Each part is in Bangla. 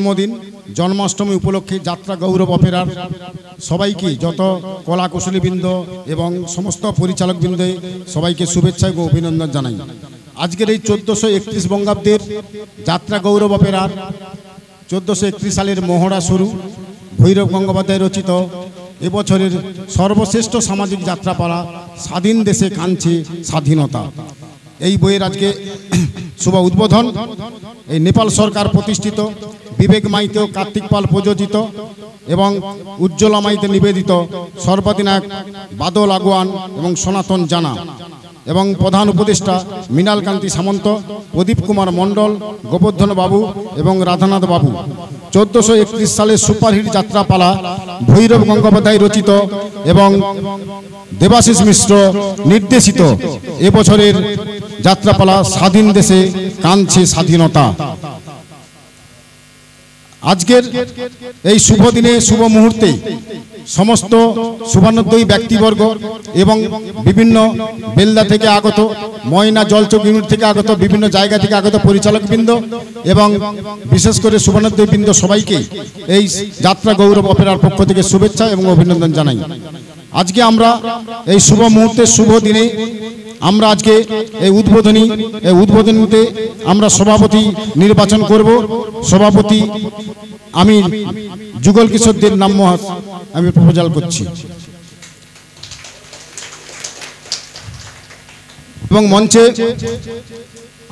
জন্মদিন জন্মাষ্টমী উপলক্ষে যাত্রা গৌরব অপেরার সবাইকে যত কলা কুশলীবৃন্দ এবং সমস্ত পরিচালকবৃন্দ সবাইকে শুভেচ্ছা এবং অভিনন্দন জানাই। আজকের এই 1431 বঙ্গাব্দের যাত্রা গৌরব অপেরার 1431 সালের মহড়া শুরু ভৈরব গঙ্গোপাধ্যায় রচিত এবছরের সর্বশ্রেষ্ঠ সামাজিক যাত্রাপালা স্বাধীন দেশে কাঁদছে স্বাধীনতা। এই বইয়ের আজকে শুভ উদ্বোধন এই নেপাল সরকার প্রতিষ্ঠিত বিবেক মাইতি ও কার্তিক পাল প্রযোজিত এবং উজ্জ্বলা মাইতি নিবেদিত সর্বাধিনায়ক বাদল আগুয়ান এবং সনাতন জানা এবং প্রধান উপদেষ্টা মৃণাল কান্তি সামন্ত, প্রদীপ কুমার মণ্ডল, গোবর্ধন বাবু এবং রাধানাথ বাবু 1431 সালের সুপারহিট যাত্রাপালা ভৈরব গঙ্গোপাধ্যায় রচিত এবং দেবাশিস মিশ্র নির্দেশিত এবছরের যাত্রাপালা স্বাধীন দেশে কাঁদছে স্বাধীনতা। আজকের এই শুভ দিনে শুভ মুহূর্তে সমস্ত শুভানুদ্যয়ী ব্যক্তিবর্গ এবং বিভিন্ন বেলদা থেকে আগত ময়না জলচক ইউনিট থেকে আগত বিভিন্ন জায়গা থেকে আগত পরিচালকবৃন্দ এবং বিশেষ করে শুভানুদ্যয়ী বৃন্দ সবাইকে এই যাত্রা গৌরব অপেরার পক্ষ থেকে শুভেচ্ছা এবং অভিনন্দন জানাই। আজকে আমরা এই শুভ মুহূর্তে শুভ দিনে আমরা আজকে এই উদ্বোধনীতে আমরা সভাপতি নির্বাচন করব। সভাপতি আমি যুগল কিশোরদের নাম আমি প্রপোজাল করছি এবং মঞ্চে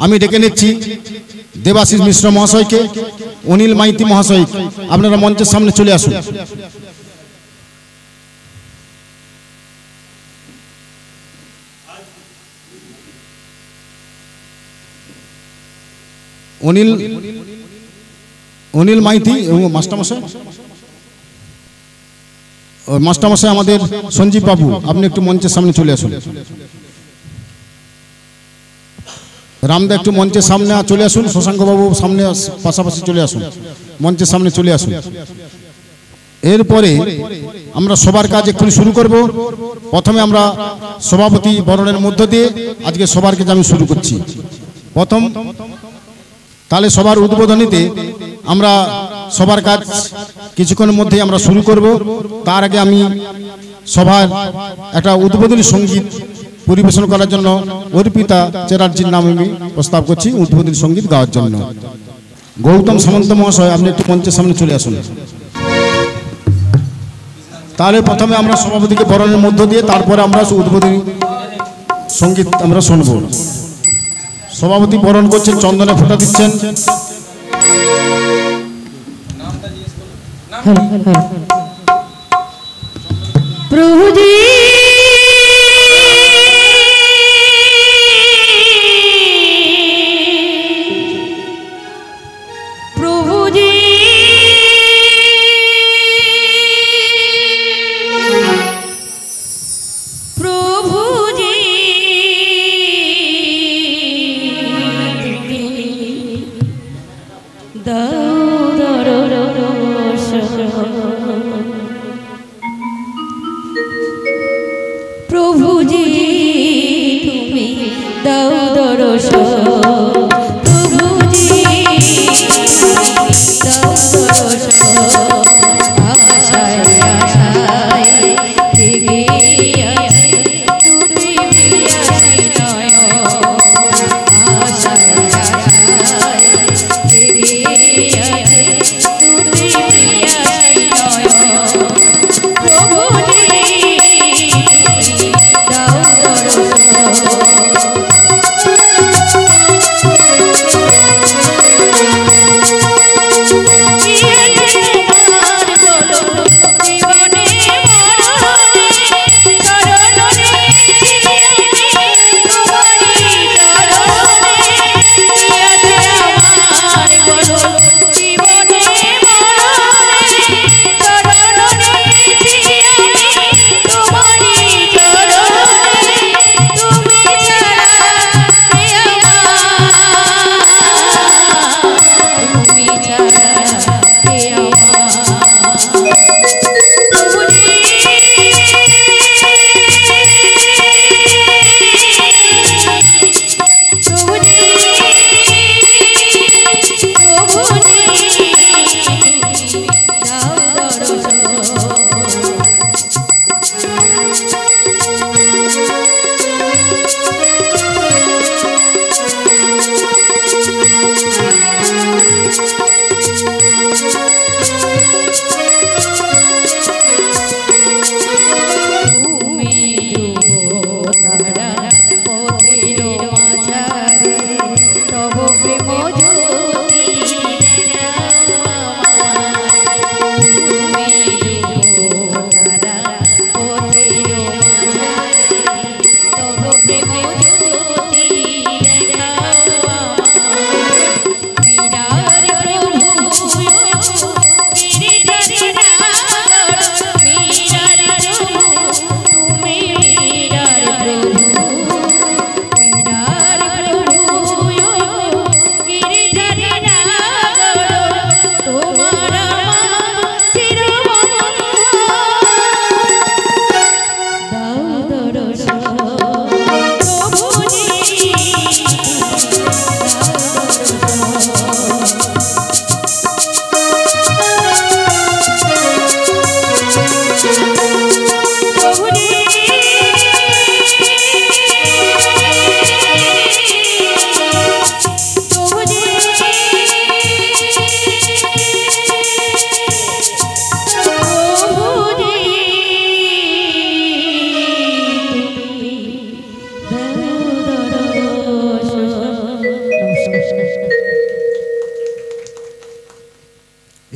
আমি ডেকে নিচ্ছি দেবাশিস মিশ্র মহাশয়কে, অনিল মাইতি মহাশয়, আপনারা মঞ্চের সামনে চলে আসুন। অনিল মাইতি এবং মাস্টারমশাই আমাদের সঞ্জীব বাবু, আপনি একটু মঞ্চের সামনে চলে আসুন। রামদা একটু মঞ্চের সামনে চলে আসুন। শশাঙ্ক বাবু সামনে পাশাপাশি চলে আসুন, মঞ্চের সামনে চলে আসুন। এরপরে আমরা সবার কাজ এক্ষুনি শুরু করব। প্রথমে আমরা সভাপতি বরণের মধ্য দিয়ে আজকে সবার কাজ আমি শুরু করছি। প্রথম তাহলে সবার উদ্বোধনীতে আমরা সবার কাজ কিছুক্ষণের মধ্যে আমরা শুরু করব। তার আগে আমি সভার একটা উদ্বোধনী সঙ্গীত পরিবেশন করার জন্য অর্পিতা চ্যাটার্জির নাম আমি প্রস্তাব করছি উদ্বোধনী সঙ্গীত গাওয়ার জন্য। গৌতম সামন্ত মহাশয়, আপনি একটু মঞ্চের সামনে চলে আসুন। তাহলে প্রথমে আমরা সভাপতিকে বরণের মধ্য দিয়ে তারপরে আমরা উদ্বোধনী সঙ্গীত আমরা শুনব। সভাপতি বরণ করছেন, চন্দনে ফোঁটা দিচ্ছেন। প্রভুজি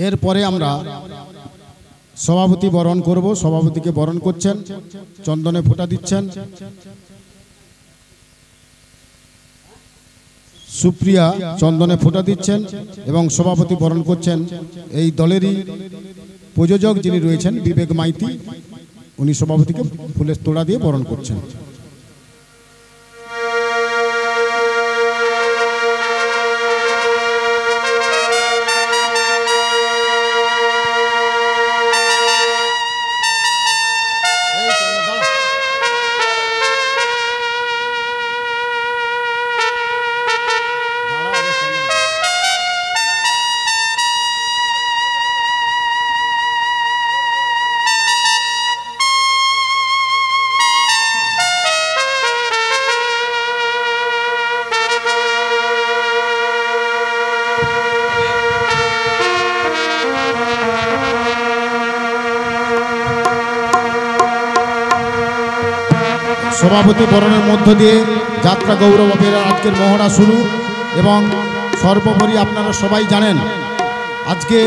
এরপরে আমরা সভাপতি বরণ করব। সভাপতিকে বরণ করছেন, চন্দনে ফোঁটা দিচ্ছেন সুপ্রিয়া, চন্দনে ফোঁটা দিচ্ছেন এবং সভাপতি বরণ করছেন এই দলেরই প্রযোজক যিনি রয়েছেন বিবেক মাইতি, উনি সভাপতিকে ফুলের তোড়া দিয়ে বরণ করছেন। সভাপতি বরণের মধ্য দিয়ে যাত্রা গৌরব অপেরার আজকের মহড়া শুরু। এবং সর্বোপরি আপনারা সবাই জানেন আজকে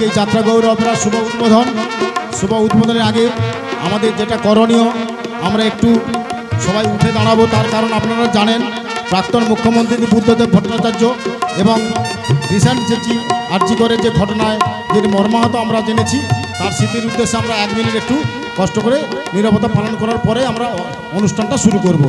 এই যাত্রা গৌরব অপেরার শুভ উদ্বোধনের আগে আমাদের যেটা করণীয়, আমরা একটু সবাই উঠে দাঁড়াবো। তার কারণ আপনারা জানেন প্রাক্তন মুখ্যমন্ত্রী বুদ্ধদেব ভট্টাচার্য এবং রিসেন্ট যে আরজি করে যে ঘটনায় যে মর্মাহত আমরা জেনেছি, তার স্মৃতির উদ্দেশ্যে আমরা 1 মিনিট একটু কষ্ট করে নীরবতা পালন করার পরে আমরা অনুষ্ঠানটা শুরু করব।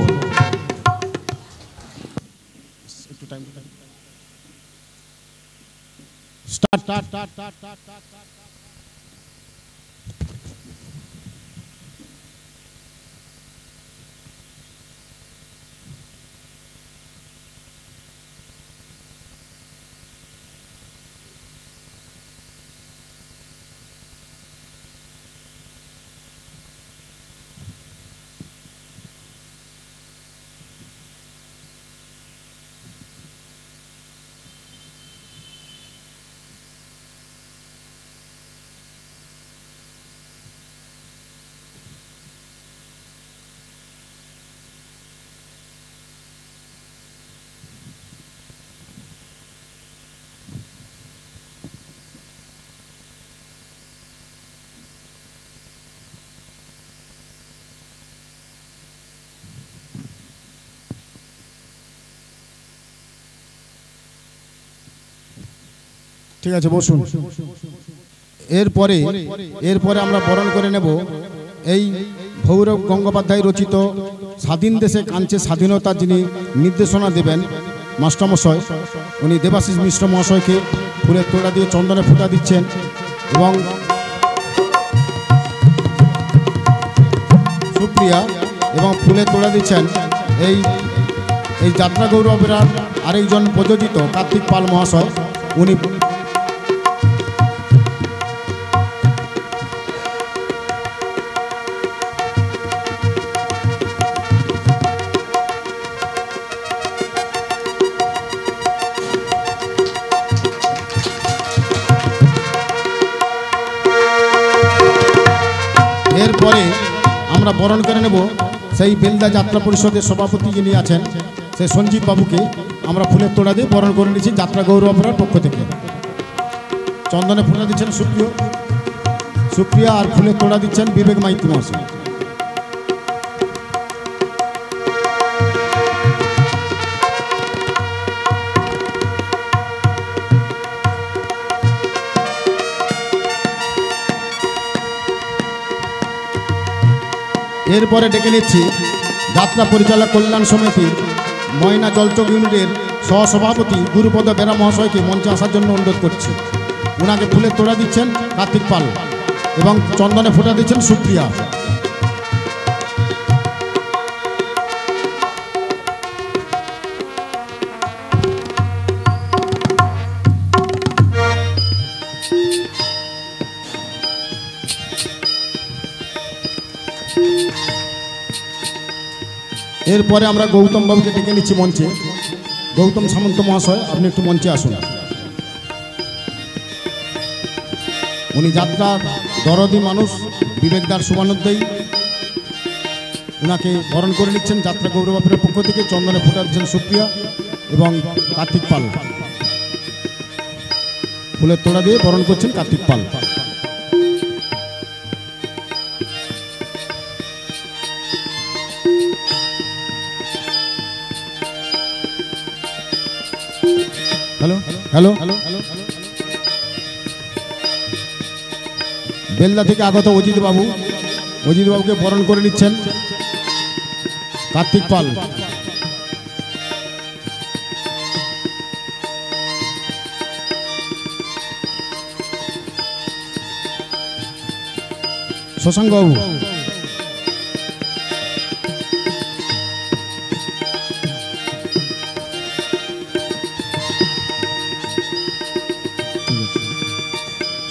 ঠিক আছে, বসুন। এরপরে আমরা বরণ করে নেব এই ভৈরব গঙ্গোপাধ্যায় রচিত স্বাধীন দেশে কাঞ্চে স্বাধীনতা, যিনি নির্দেশনা দেবেন মাস্টারমশাই, উনি দেবাশিস মিশ্র মহাশয়কে ফুলের তোড়া দিয়ে চন্দনে ফোঁটা দিচ্ছেন এবং সুপ্রিয়া এবং ফুলের তোড়া দিচ্ছেন এই যাত্রা গৌরবের আরেকজন প্রযোজিত কার্তিক পাল মহাশয়, উনি এরপরে আমরা বরণ করে নেব সেই বেলদা যাত্রা পরিষদের সভাপতি যিনি আছেন সেই সঞ্জীব বাবুকে আমরা ফুলের তোড়া দিয়ে বরণ করে নিয়েছি যাত্রা গৌরবের পক্ষ থেকে। চন্দনে ফোঁটা দিচ্ছেন সুপ্রিয়া আর ফুলের তোড়া দিচ্ছেন বিবেক মাইতি মহাশয়। এরপরে ডেকে নিচ্ছি যাত্রা পরিচালক কল্যাণ সমিতির ময়না জলচক ইউনিটের সহসভাপতি গুরুপদ বেরা মহাশয়কে মঞ্চে আসার জন্য অনুরোধ করছি। ওনাকে ফুলের তোড়া দিচ্ছেন কার্তিক পাল এবং চন্দনে ফোঁটা দিচ্ছেন সুপ্রিয়া। এরপরে আমরা গৌতম বাবুকে ডেকে নিচ্ছি মঞ্চে। গৌতম সামন্ত মহাশয়, আপনি একটু মঞ্চে আসুন। উনি যাত্রার দরদি মানুষ, বিবেকদার শুভানুদ্দায়ী, ওনাকে বরণ করে নিচ্ছেন যাত্রা গৌরবের পক্ষ থেকে। চন্দনে ফোঁটা দিচ্ছেন সুপ্রিয়া এবং কার্তিক পাল, ফুলের তোড়া দিয়ে বরণ করছেন কার্তিক পাল। হ্যালো হ্যালো বেলদা থেকে আগত অজিত বাবুকে বরণ করে নিচ্ছেন কার্তিক পাল। শশাঙ্ক বাবু,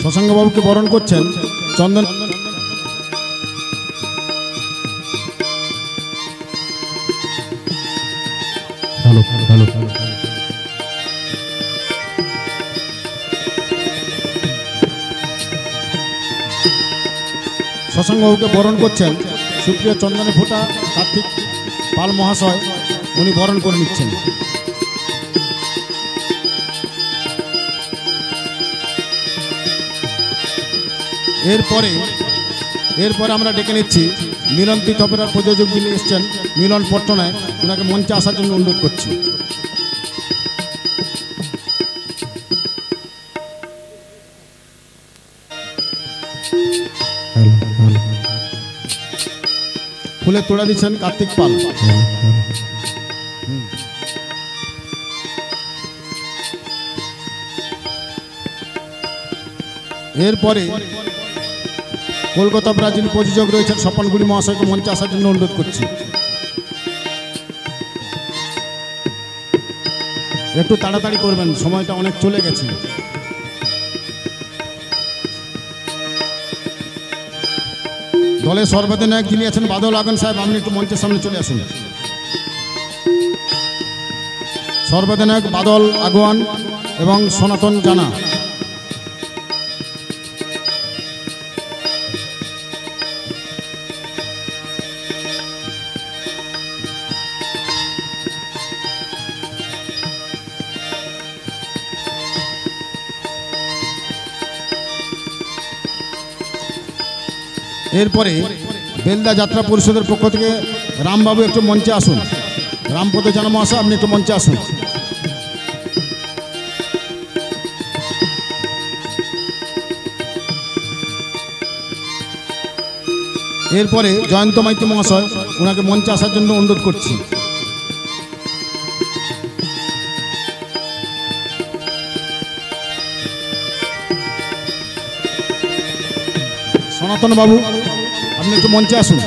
শশাঙ্কবাবুকে বরণ করছেন চন্দন। শশাঙ্কবাবুকে বরণ করছেন সুপ্রিয় চন্দনে ফোঁটা কার্তিক পাল মহাশয়, উনি বরণ করে নিচ্ছেন। এরপরে আমরা ডেকে নিচ্ছি মিলন তীর্থপেরার প্রযোজক যিনি এসছেন মিলন পট্টনায়ক, ওনাকে মঞ্চে আসার জন্য অনুরোধ করছি। ফুলের তোড়া দিচ্ছেন কার্তিক পাল। এরপরে কলকাতা ব্রাজিল প্রযোজক রয়েছেন স্বপনগুড়ি মহাশয়কে মঞ্চে আসার জন্য অনুরোধ করছি। একটু তাড়াতাড়ি করবেন, সময়টা অনেক চলে গেছে। দলের সর্বাধিনায়ক যিনি আছেন বাদল আগন সাহেব, আপনি একটু মঞ্চের সামনে চলে আসুন। সর্বাধিনায়ক বাদল আগোয়ান এবং সনাতন জানা। এরপরে বেলদা যাত্রা পরিষদের পক্ষ থেকে রামবাবু একটু মঞ্চে আসুন। রামপদ জানা মহাশয়, আপনি একটু মঞ্চে আসুন। এরপরে জয়ন্ত মাইতি মহাশয়, ওনাকে মঞ্চে আসার জন্য অনুরোধ করছি। সনাতন বাবু, আপনি একটু মঞ্চে আসুন।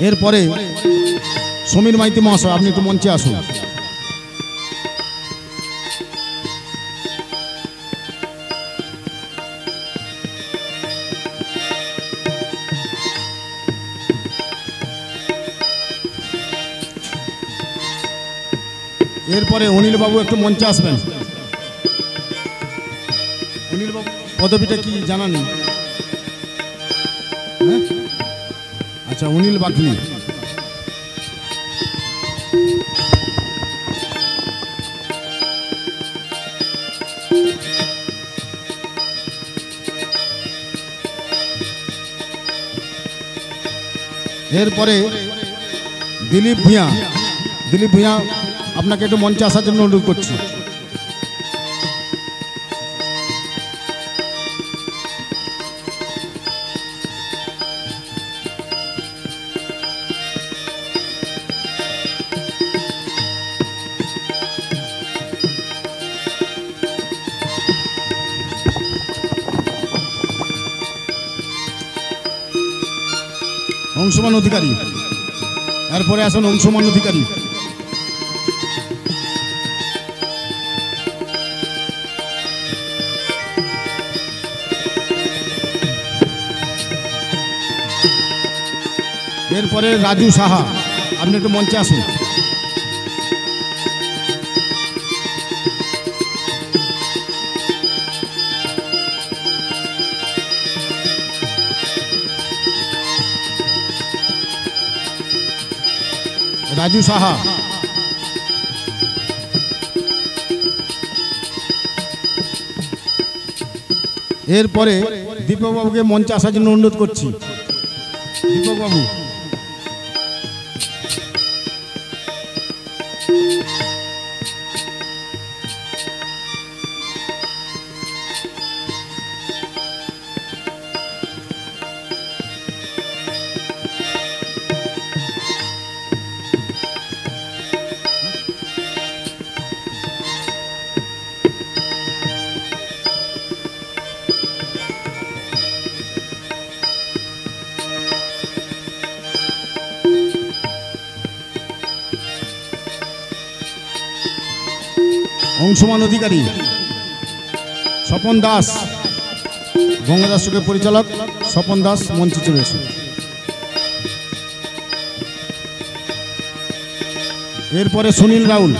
এরপরে সমীর মাইতি মহাশয়, আপনি একটু মঞ্চে আসুন। এরপরে অনিল বাবু একটু মঞ্চে আসবেন। অনিল বাবু পদবিটা কি জানা নেই? হ্যাঁ, আচ্ছা, অনিল বাগনি। এরপরে দিলীপ ভূঁইয়া, দিলীপ ভূঁইয়া, আপনাকে একটু মঞ্চে আসার জন্য অনুরোধ করছি। অংশুমান অধিকারী, এরপরে আসুন অংশুমান অধিকারী। এরপরে রাজু সাহা, আপনি একটু মঞ্চে আসুন। রাজু সাহা। এরপরে দীপক বাবুকে মঞ্চে আসার জন্য অনুরোধ করছি। দীপক বাবু, অংশুমান অধিকারী, স্বপন দাস, গঙ্গাদাস চোখের পরিচালক স্বপন দাস, মঞ্চে চলে এসেছে। এরপরে সুনীল রাউল,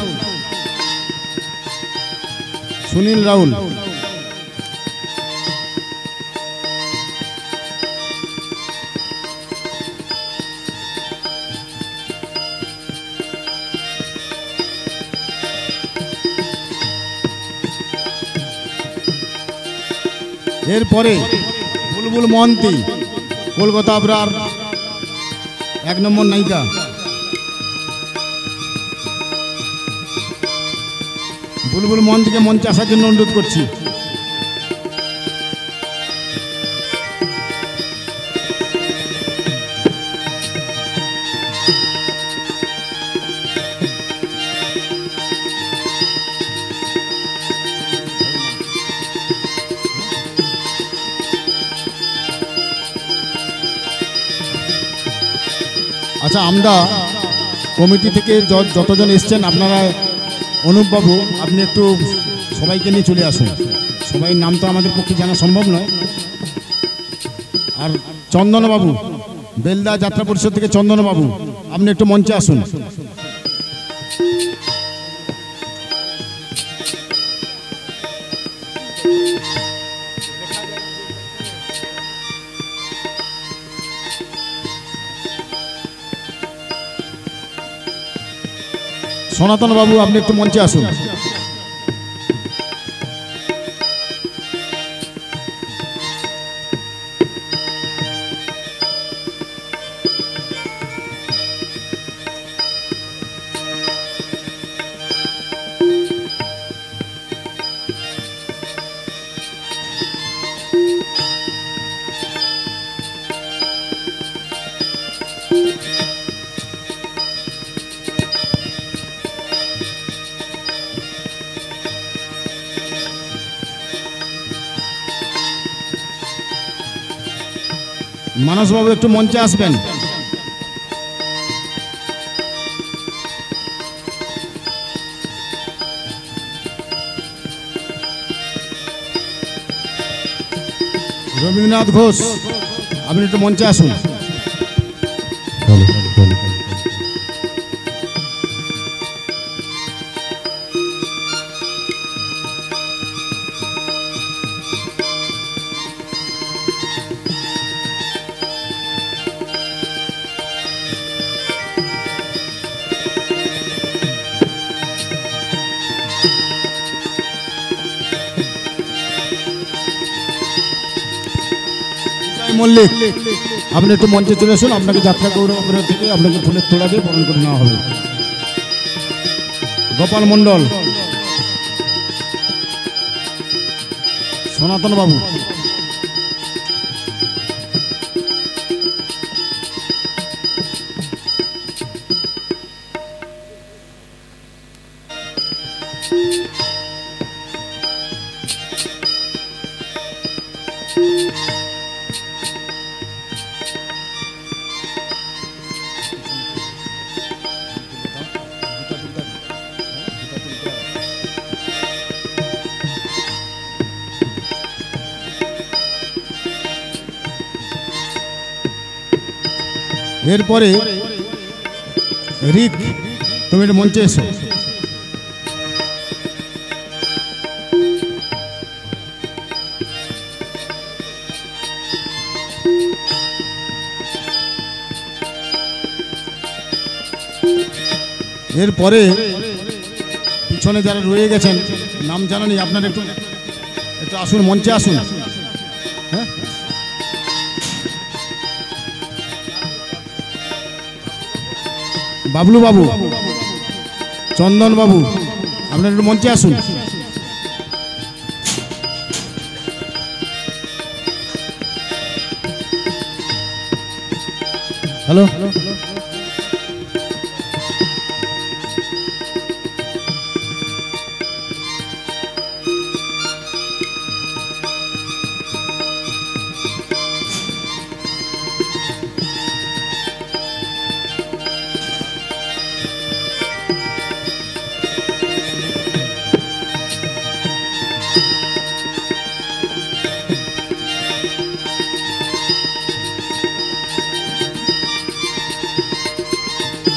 সুনীল রাউল। এরপরে বুলবুল মহান্তি, কলকাতা আবরার 1 নম্বর নায়িকা। বুলবুল মহান্তিকে মঞ্চে আসার জন্য অনুরোধ করছি। আচ্ছা, আমরা কমিটি থেকে যতজন এসছেন, আপনারা, অনুপবাবু, আপনি একটু সবাইকে নিয়ে চলে আসুন। সবাই নাম তো আমাদের পক্ষে জানা সম্ভব নয়। আর চন্দনবাবু, বেলদা যাত্রা পরিষদ থেকে চন্দনবাবু, আপনি একটু মঞ্চে আসুন। সনাতন বাবু আপনি একটু মঞ্চে আসুন। মানসবাবু একটু মঞ্চে আসবেন। রবীন্দ্রনাথ ঘোষ আপনি একটু মঞ্চে আসুন। মল্লিক আপনি একটু মঞ্চে চলে আসুন, আপনাকে যাত্রা গৌরব থেকে আপনাকে ফুলের তোড়া দিয়ে বরণ করে নেওয়া হবে। গোপাল মণ্ডল, সনাতন বাবু, এরপরে রিক তুমি একটু মঞ্চে এসো। এরপরে পিছনে যারা রয়ে গেছেন নাম জানানি, আপনারা একটু একটু আসুন, মঞ্চে আসুন। হ্যাঁ, বাবলু বাবু, চন্দন বাবু আপনারা একটু মঞ্চে আসুন। হ্যালো,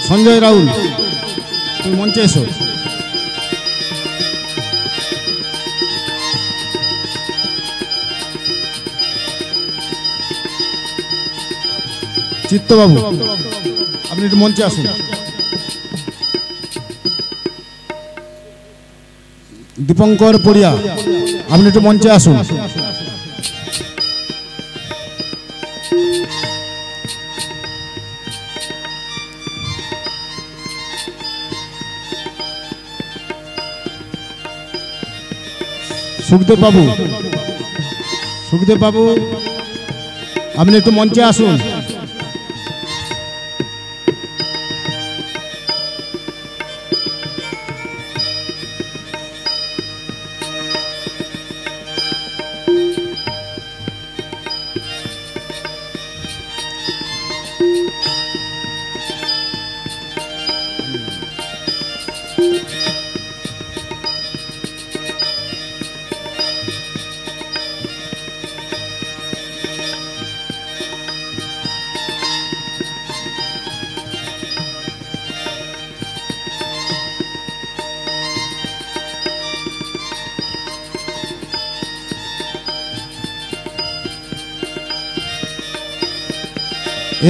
সঞ্জয় রাহুল তুমি মঞ্চে এসো। চিত্তবাবু আপনি একটু মঞ্চে আসুন। দীপঙ্কর পড়িয়া আপনি একটু মঞ্চে আসুন। সুখদেব বাবু, সুখদেব বাবু আপনি একটু মঞ্চে আসুন।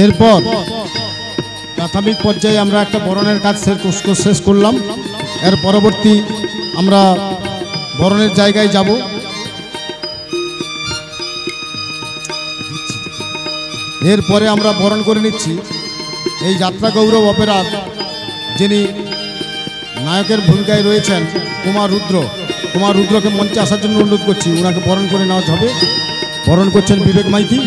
এরপর প্রাথমিক পর্যায়ে আমরা একটা বরণের কাজ শেষ করলাম। এর পরবর্তী আমরা বরণের জায়গায় যাব। এরপরে আমরা বরণ করে নিচ্ছি এই যাত্রা গৌরব অপেরার যিনি নায়কের ভূমিকায় রয়েছেন কুমার রুদ্র। কুমার রুদ্রকে মঞ্চে আসার জন্য অনুরোধ করছি, ওনাকে বরণ করে নেওয়া হবে। বরণ করছেন বিবেক মাইতি।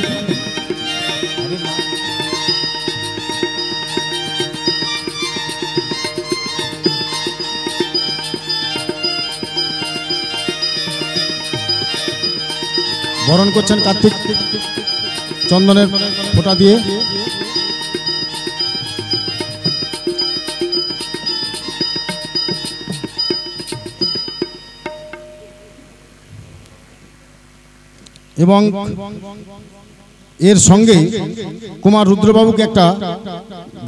বরণ করছেন কার্তিক চন্দনের ফোঁটা দিয়ে। এবং এর সঙ্গে কুমার রুদ্রবাবুকে একটা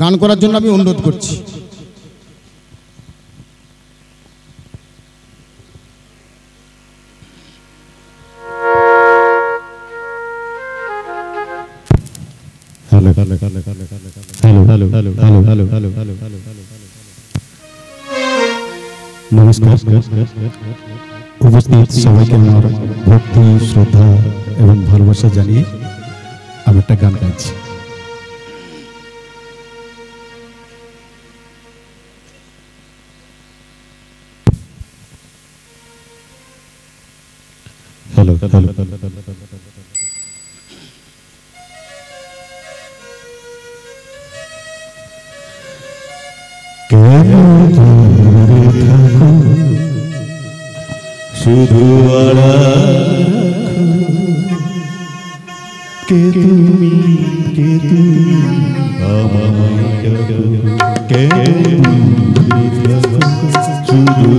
গান করার জন্য আমি অনুরোধ করছি। নমস্কার। উপস্থিত সবাইকে আমার ভক্তি, শ্রদ্ধা এবং ভালোবাসা জানিয়ে আমি একটা গান গাইছি। হ্যালো হ্যালো শুধু কে তুমি আমায় কে শুধু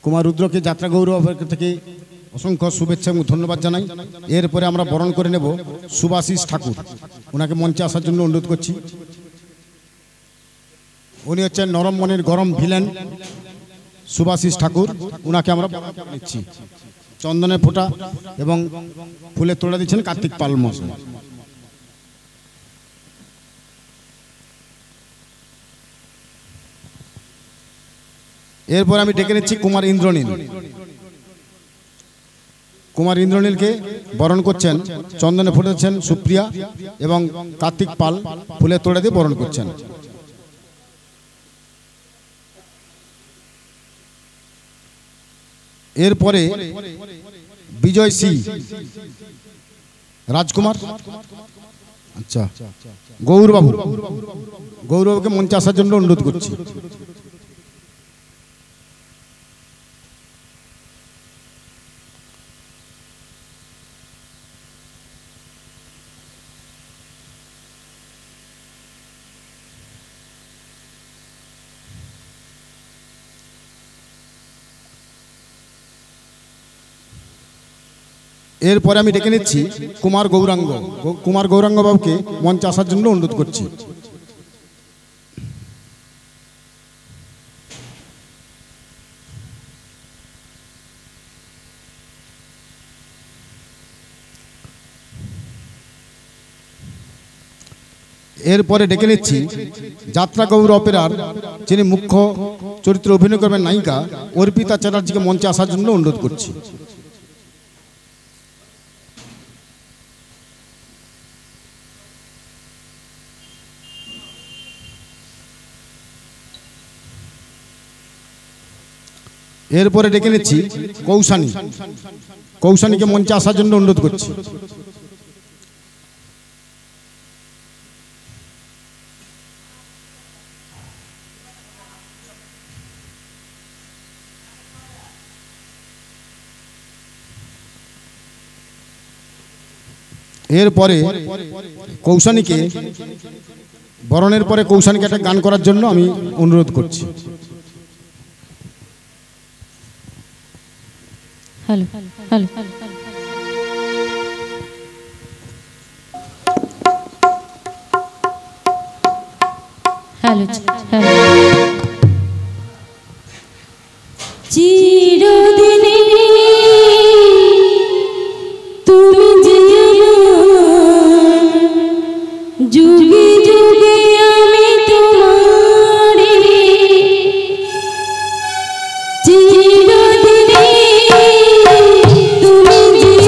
কুমার রুদ্রকে যাত্রা গৌরব থেকে অসংখ্য শুভেচ্ছা এবং ধন্যবাদ জানাই। এরপরে আমরা বরণ করে নেব সুভাষিস ঠাকুর। ওনাকে মঞ্চে আসার জন্য অনুরোধ করছি। উনি হচ্ছেন নরম মনের গরম ভিলেন সুভাষিস ঠাকুর। ওনাকে আমরা নিচ্ছি। চন্দনের ফোঁটা এবং ফুলের তোড়া দিচ্ছেন কার্তিক পাল মশাই। এরপর আমি ডেকে নিচ্ছি কুমার ইন্দ্রনীল। কুমার ইন্দ্রনীলকে বরণ করছেন, চন্দনে ফুটেছেন সুপ্রিয়া এবং কার্তিক পাল ফুলের তোড়া দিয়ে বরণ করছেন। এরপরে বিজয় সি রাজকুমার, আচ্ছা গৌরবাবু, গৌরবাবুকে মঞ্চে আসার জন্য অনুরোধ করছি। এরপরে আমি ডেকে নিচ্ছি কুমার গৌরাঙ্গ। কুমার গৌরাঙ্গ বাবুকে মঞ্চে আসার জন্য অনুরোধ করছি। এরপরে ডেকে নিচ্ছি যাত্রা গৌর অপেরার যিনি মুখ্য চরিত্রে অভিনয় করবেন নায়িকা অর্পিতা চ্যাটার্জিকে মঞ্চে আসার জন্য অনুরোধ করছি। এরপরে ডেকে নিচ্ছি কৌশানী, কৌশানীকে মঞ্চে আসার জন্য অনুরোধ করছি। এরপরে কৌশানীকে বরণের পরে কৌশানীকে একটা গান করার জন্য আমি অনুরোধ করছি। হ্যালো হ্যালো হ্যালো হ্যালো চিরদিনে তুমি যে যুগে যুগে আমি তোমারে চিরদিনে তুমি যে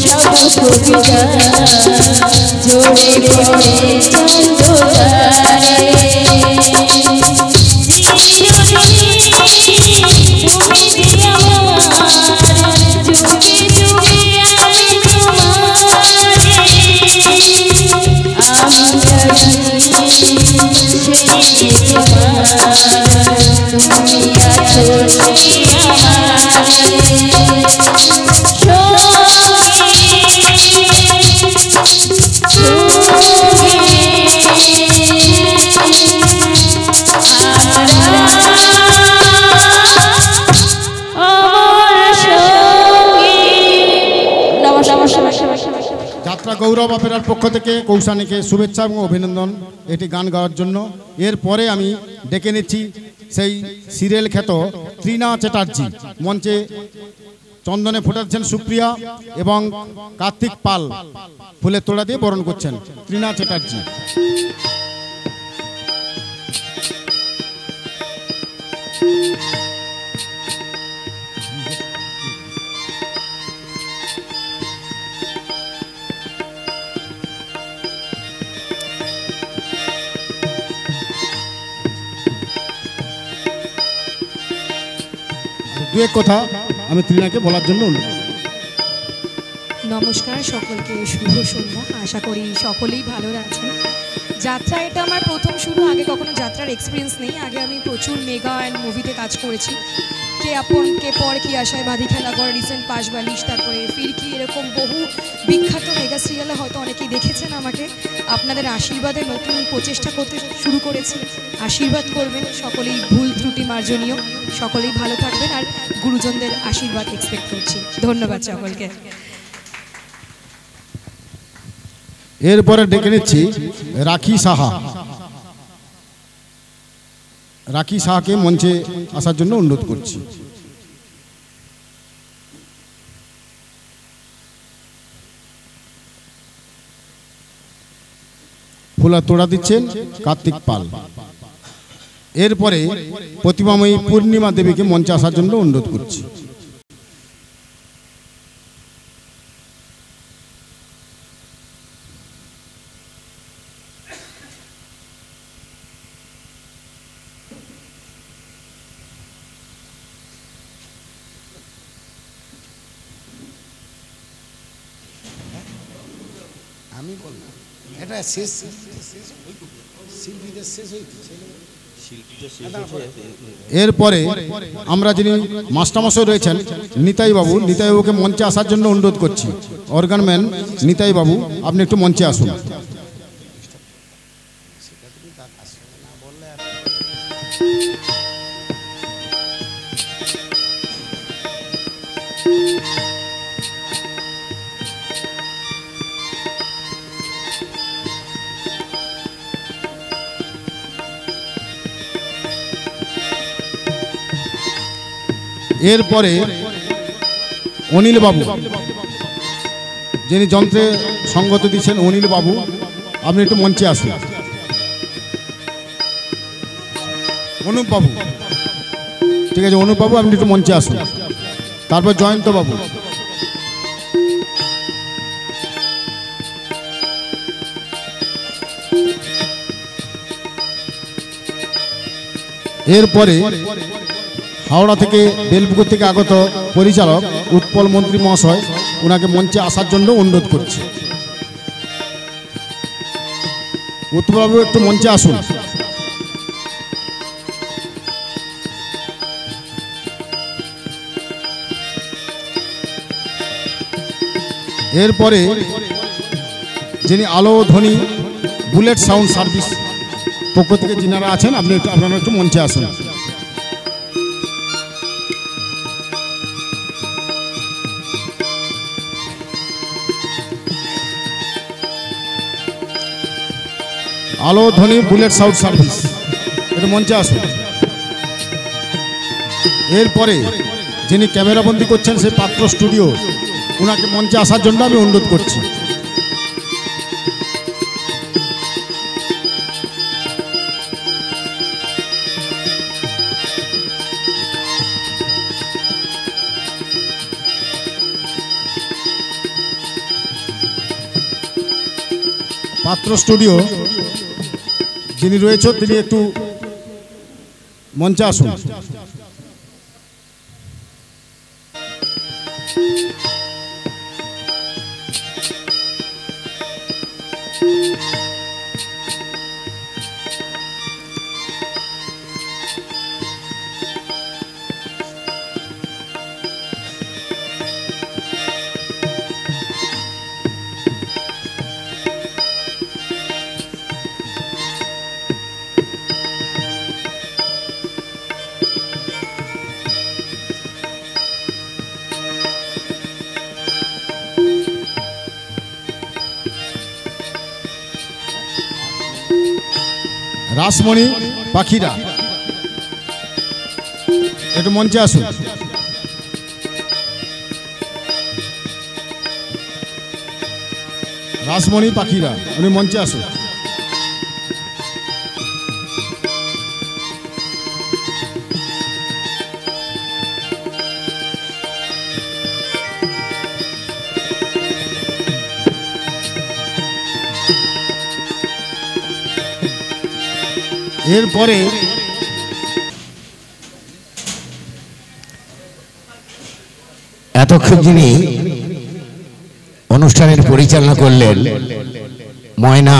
সব কবিতা জোরে পড়ে চন্দ্রতারে যাত্রা গৌরব অপেরার পক্ষ থেকে কৌশানীকে শুভেচ্ছা এবং অভিনন্দন এটি গান গাওয়ার জন্য। এরপরে আমি ডেকে নিচ্ছি সেই সিরিয়াল খ্যাত ত্রিনা চ্যাটার্জি। মঞ্চে চন্দনে ফোটাচ্ছেন সুপ্রিয়া এবং কার্তিক পাল ফুলের তোড়া দিয়ে বরণ করছেন। ত্রিনা চ্যাটার্জি। দু এক কথা আমি ত্রিনাকে বলার জন্য অনুরোধ। নমস্কার সকলকে, শুভ সন্ধ্যা। আশা করি সকলেই ভালো আছেন। যাত্রা এটা আমার প্রথম শুরু, আগে কখনো যাত্রার এক্সপিরিয়েন্স নেই। আগে আমি প্রচুর মেগা অ্যান্ড মুভিতে কাজ করেছি, কে আপন কে পর, কি আশায় বাঁধি খেলা ঘর, রিসেন্ট পাশবালিশ, তারপরে ফিরকি, এরকম বহু বিখ্যাত মেগা সিরিয়ালে হয়তো অনেকেই দেখেছেন আমাকে। আপনাদের আশীর্বাদে নতুন প্রচেষ্টা করতে শুরু করেছি, আশীর্বাদ করবেন। সকলেই ভুল ত্রুটি মার্জনীয়, সকলেই ভালো থাকবেন আর গুরুজনদের আশীর্বাদ এক্সপেক্ট করছি। ধন্যবাদ সকলকে। এরপরে ডেকে নিচ্ছি রাখি সাহা। রাখি সাহাকে মঞ্চে আসার জন্য অনুরোধ করছি। ফুলা তোড়া দিচ্ছেন কার্তিক পাল। এরপরে প্রতিমাময়ী পূর্ণিমা দেবীকে মঞ্চে আসার জন্য অনুরোধ করছি। আমি বললাম এটা শেষ শিল্পীদের শেষ হয়েছে। এরপরে আমরা যিনি মাস্টারমশাই রয়েছেন নিতাই বাবু, নিতাই বাবুকে মঞ্চে আসার জন্য অনুরোধ করছি। অর্গানম্যান নিতাই বাবু, আপনি একটু মঞ্চে আসুন। এরপরে অনিল বাবু, যিনি যন্ত্রে সঙ্গত দিচ্ছেন, অনিল বাবু আপনি একটু মঞ্চে আসুন। অনুপ বাবু, ঠিক আছে, অনুপ বাবু আপনি একটু মঞ্চে আসুন। তারপর জয়ন্ত বাবু, এরপরে হাওড়া থেকে বেলপুকুর থেকে আগত পরিচালক উৎপল মন্ত্রী মহাশয়, ওনাকে মঞ্চে আসার জন্য অনুরোধ করছি। উৎপলবাবু একটু মঞ্চে আসুন। এরপরে যিনি আলো ধ্বনি বুলেট সাউন্ড সার্ভিস পক্ষ থেকে যিনারা আছেন, আপনারা একটু মঞ্চে আসুন। আলো ধ্বনি বুলেট সাউন্ড সার্ভিস একটু মঞ্চে আসুন। এরপরে যিনি ক্যামেরাবন্দি করছেন সেই পাত্র স্টুডিও, ওনাকে মঞ্চে আসার জন্য আমি অনুরোধ করছি। পাত্র স্টুডিও যিনি রয়েছে তিনি একটু মঞ্চে আসুন। রাসমণি পাখিরা একটু মঞ্চে আসুন। রাসমণি পাখিরা উনি মঞ্চে আসুন। এরপরে এতক্ষণ যিনি অনুষ্ঠানের পরিচালনা করলেন ময়না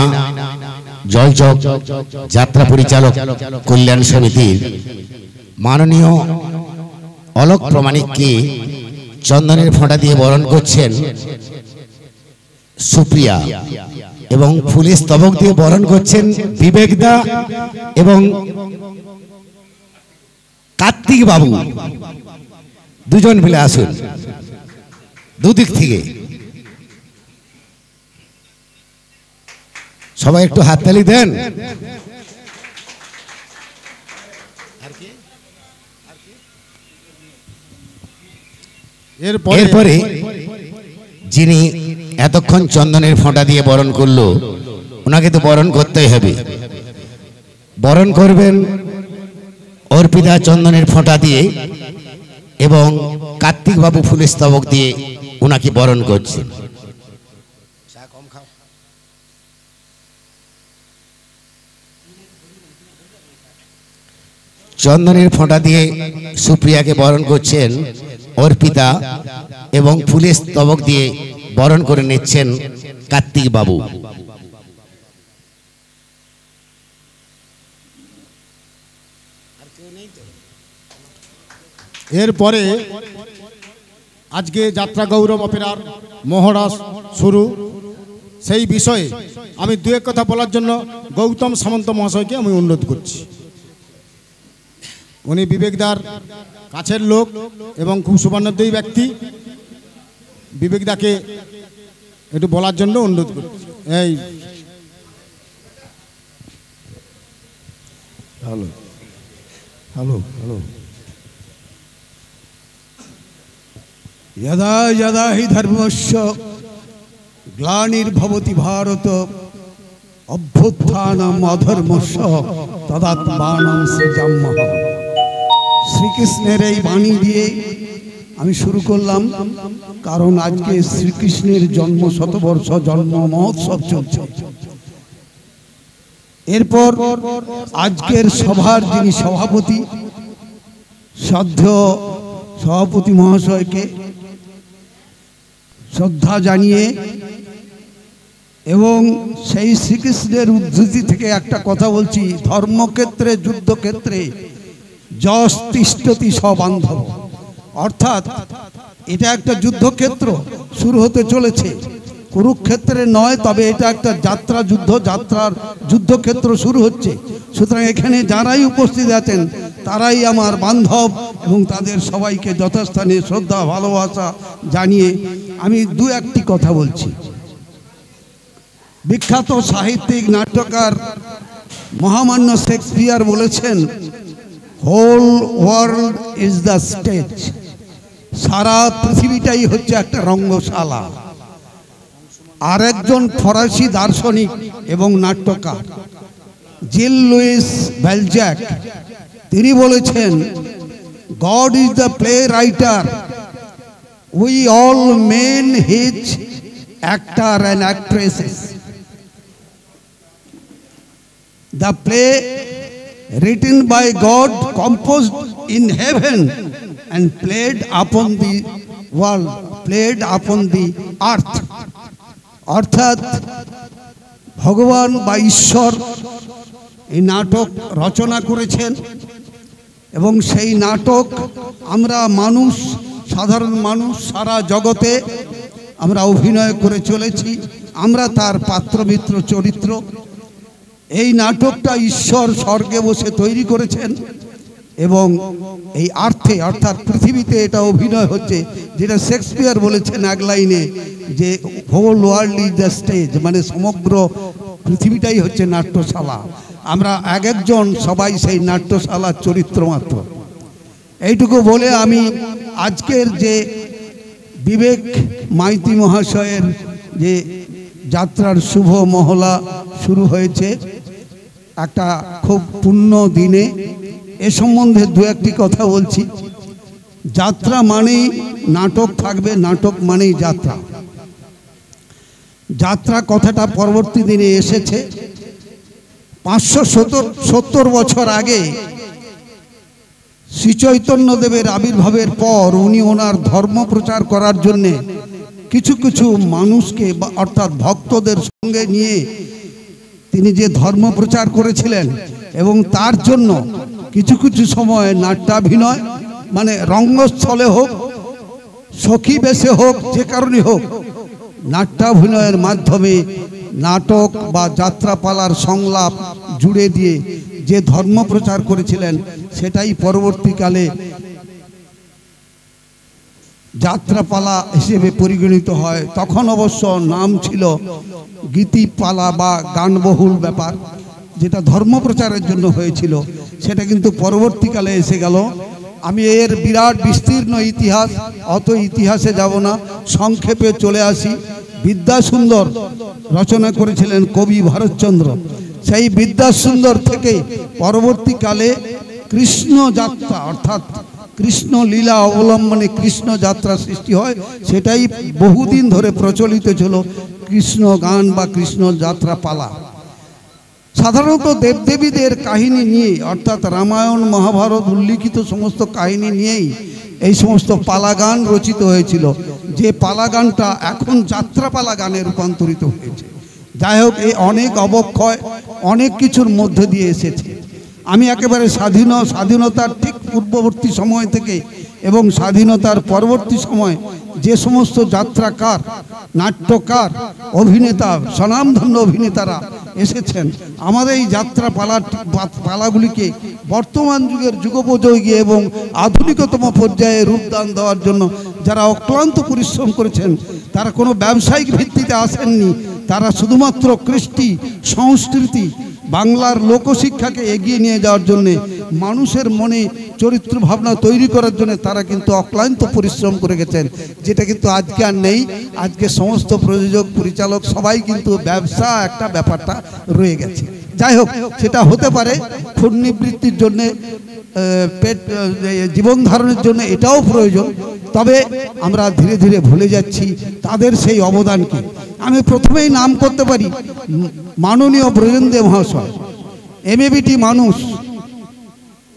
জলচক যাত্রা পরিচালক কল্যাণ সমিতির মাননীয় অলোক প্রমাণিককে চন্দনের ফোঁটা দিয়ে বরণ করছেন সুপ্রিয়া এবং ফুলের স্তবক দিয়ে বরণ করছেন বিবেকদা এবং কার্তিক বাবু। দুজন মিলে আসুন দুদিক থেকে, সবাই একটু হাততালি দেন। এরপরে যিনি এতক্ষণ চন্দনের ফোঁটা দিয়ে বরণ করলো ওনাকে তো বরণ করতেই হবে। বরণ করবেন অর্পিতা চন্দনের ফোঁটা দিয়ে এবং কার্তিক বাবু ফুলের স্তবক দিয়ে ওনাকে বরণ করছেন। চন্দনের ফোঁটা দিয়ে সুপ্রিয়াকে বরণ করছেন অর্পিতা এবং ফুলের স্তবক দিয়ে বরণ করে নিচ্ছেন কার্তিক বাবু। এরপরে আজকে যাত্রা গৌরব অপেরার মহড়া শুরু, সেই বিষয়ে আমি দু এক কথা বলার জন্য গৌতম সামন্ত মহাশয়কে আমি অনুরোধ করছি। উনি বিবেকদার কাছের লোক এবং খুব সুবর্ণোদয়ী ব্যক্তি। বিবেকদাকে একটু বলার জন্য অনুরোধ করছি। এই হ্যালো হ্যালো হ্যালো यदा यदा हि धर्मस्य ग्लानिर्भवति भारत अभ्युत्थानम् अधर्मस्य तदात्मानं सृजाम्यहम्। শ্রীকৃষ্ণের এই বাণী দিয়ে আমি শুরু করলাম, কারণ আজকে শ্রীকৃষ্ণের জন্ম শতবর্ষ জন্ম মহোৎসব চলছে। এরপর আজকের সভার যিনি সভাপতি শ্রদ্ধেয় সভাপতি মহাশয়কে শ্রদ্ধা জানিয়ে এবং সেই শ্রীকৃষ্ণের উদ্ধৃতি থেকে একটা কথা বলছি, ধর্মক্ষেত্রে যুদ্ধক্ষেত্রে যশ তিষ্ঠতি সবান্ধব, অর্থাৎ এটা একটা যুদ্ধক্ষেত্র শুরু হতে চলেছে, কুরুক্ষেত্রে নয়, তবে এটা একটা যাত্রা যাত্রার যুদ্ধক্ষেত্র শুরু হচ্ছে। সুতরাং এখানে যারাই উপস্থিত আছেন তারাই আমার বান্ধব এবং তাদের সবাইকে যথাস্থানে শ্রদ্ধা ভালোবাসা জানিয়ে আমি দু একটি কথা বলছি। বিখ্যাত সাহিত্যিক নাট্যকার মহামান্য শেক্সপিয়ার বলেছেন, whole world is the stage, সারা পৃথিবীটাই হচ্ছে একটা রঙ্গশালা। আর একজন ফরাসি দার্শনিক এবং নাট্যকার জিল লুইস ভ্যালজ্যাক তিনি বলেছেন, god is the play writer, we all men his actor and actresses. The play written by God, composed in heaven and played upon the world, played upon the earth. অর্থাৎ ভগবান বা ঈশ্বর এই নাটক রচনা করেছেন এবং সেই নাটক আমরা মানুষ, সাধারণ মানুষ সারা জগতে আমরা অভিনয় করে চলেছি। আমরা তার পাত্রমিত্র চরিত্র। এই নাটকটা ঈশ্বর স্বর্গে বসে তৈরি করেছেন এবং এই আর্থে অর্থাৎ পৃথিবীতে এটা অভিনয় হচ্ছে, যেটা শেক্সপিয়ার বলেছেন এক লাইনে যে whole world is the stage, মানে সমগ্র পৃথিবীটাই হচ্ছে নাট্যশালা। আমরা এক একজন সবাই সেই নাট্যশালার চরিত্র মাত্র। এইটুকু বলে আমি আজকের যে বিবেক মাইতি মহাশয়ের যে যাত্রার শুভ মহলা শুরু হয়েছে একটা খুব পুণ্য দিনে, এ সম্বন্ধে দু একটি কথা বলছি। যাত্রা মানেই নাটক থাকবে, নাটক মানেই যাত্রা। যাত্রা কথাটা পরবর্তী দিনে এসেছে। 570 বছর আগে শ্রী চৈতন্যদেবের আবির্ভাবের পর উনি ওনার ধর্ম প্রচার করার জন্যে কিছু কিছু মানুষকে অর্থাৎ ভক্তদের সঙ্গে নিয়ে তিনি যে ধর্ম প্রচার করেছিলেন এবং তার জন্য কিছু কিছু সময় নাট্যাভিনয়, মানে রঙ্গস্থলে হোক, সখী বেশে হোক, যে কারণে হোক, নাট্যাভিনয়ের মাধ্যমে নাটক বা যাত্রাপালার সংলাপ জুড়ে দিয়ে যে ধর্ম প্রচার করেছিলেন সেটাই পরবর্তীকালে যাত্রাপালা হিসেবে পরিগণিত হয়। তখন অবশ্য নাম ছিল গীতিপালা বা গানবহুল ব্যাপার, যেটা ধর্ম প্রচারের জন্য হয়েছিল, সেটা কিন্তু পরবর্তীকালে এসে গেল। আমি এর বিরাট বিস্তীর্ণ ইতিহাস, অত ইতিহাসে যাব না, সংক্ষেপে চলে আসি। বিদ্যাসুন্দর রচনা করেছিলেন কবি ভারতচন্দ্র। সেই বিদ্যাসুন্দর থেকে পরবর্তীকালে কৃষ্ণ যাত্রা অর্থাৎ কৃষ্ণ লীলা অবলম্বনে কৃষ্ণ যাত্রা সৃষ্টি হয়। সেটাই বহুদিন ধরে প্রচলিত ছিল কৃষ্ণ গান বা কৃষ্ণ যাত্রা পালা। সাধারণত দেবদেবীদের কাহিনী নিয়ে অর্থাৎ রামায়ণ মহাভারত উল্লিখিত সমস্ত কাহিনী নিয়েই এই সমস্ত পালা গান রচিত হয়েছিল, যে পালা গানটা এখন যাত্রাপালা গানে রূপান্তরিত হয়েছে। যাই হোক, এই অনেক অবক্ষয় অনেক কিছুর মধ্যে দিয়ে এসেছে। আমি একেবারে স্বাধীনতার ঠিক পূর্ববর্তী সময় থেকে এবং স্বাধীনতার পরবর্তী সময় যে সমস্ত যাত্রাকার, নাট্যকার, অভিনেতা, স্বনামধন্য অভিনেতারা এসেছেন, আমাদের এই যাত্রা পালাগুলিকে বর্তমান যুগের যুগোপযোগী এবং আধুনিকতম পর্যায়ে রূপদান দেওয়ার জন্য যারা অক্লান্ত পরিশ্রম করেছেন, তারা কোনো ব্যবসায়িক ভিত্তিতে আসেননি। তারা শুধুমাত্র কৃষ্টি, সংস্কৃতি, বাংলার লোকশিক্ষাকে এগিয়ে নিয়ে যাওয়ার জন্যে, মানুষের মনে চরিত্র ভাবনা তৈরি করার জন্য তারা কিন্তু অক্লান্ত পরিশ্রম করে গেছেন, যেটা কিন্তু আজকে আর নেই। আজকে সমস্ত প্রযোজক, পরিচালক সবাই কিন্তু ব্যবসা একটা ব্যাপারটা রয়ে গেছে। যাই হোক, সেটা হতে পারে ক্ষুণ্ণিবৃত্তির জন্যে, পেট জীবন ধারণের জন্য এটাও প্রয়োজন। তবে আমরা ধীরে ধীরে ভুলে যাচ্ছি তাদের সেই অবদানকে। আমি প্রথমেই নাম করতে পারি মাননীয় ব্রজেন্দ্র মহাশয়, এমএবিটি মানুষ,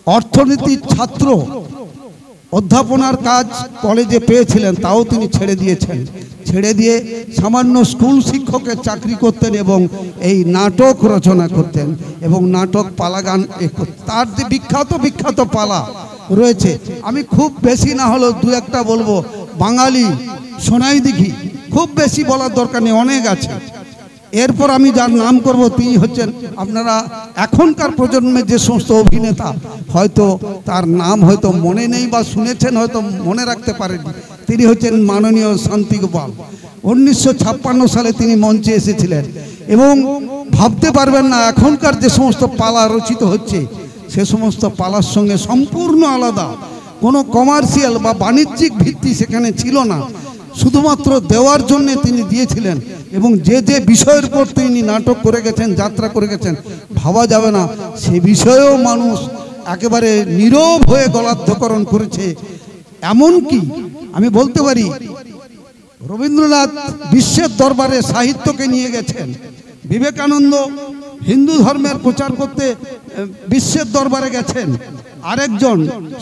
অর্থনীতির ছাত্র, অধ্যাপনার কাজ কলেজে পেয়েছিলেন, তাও তিনি ছেড়ে দিয়েছেন। ছেড়ে দিয়ে সামান্য স্কুল শিক্ষকের চাকরি করতেন এবং এই নাটক রচনা করতেন এবং নাটক পালা গান। তার যে বিখ্যাত পালা রয়েছে, আমি খুব বেশি না হলেও দু একটা বলবো। বাঙালি, সোনাই দিঘি, খুব বেশি বলার দরকার নেই, অনেক আছে। এরপর আমি যার নাম করব তিনি হচ্ছেন, আপনারা এখনকার প্রজন্মের যে সমস্ত অভিনেতা হয়তো তার নাম হয়তো মনে নেই বা শুনেছেন, হয়তো মনে রাখতে পারেননি। তিনি হচ্ছেন মাননীয় শান্তিগোপাল। 1956 সালে তিনি মঞ্চে এসেছিলেন এবং ভাবতে পারবেন না এখনকার যে সমস্ত পালা রচিত হচ্ছে সে সমস্ত পালার সঙ্গে সম্পূর্ণ আলাদা। কোনো কমার্শিয়াল বা বাণিজ্যিক ভিত্তি সেখানে ছিল না, শুধুমাত্র দেওয়ার জন্য তিনি দিয়েছিলেন। এবং যে যে বিষয়ের উপর তিনি নাটক করে গেছেন, যাত্রা করে গেছেন, ভাবা যাবে না সে বিষয়েও মানুষ একেবারে নীরব হয়ে গলাধ্যকরণ করেছে। এমনকি আমি বলতে পারি রবীন্দ্রনাথ বিশ্বের দরবারে সাহিত্যকে নিয়ে গেছেন, বিবেকানন্দ হিন্দু ধর্মের প্রচার করতে বিশ্বের দরবারে গেছেন। আরেকজন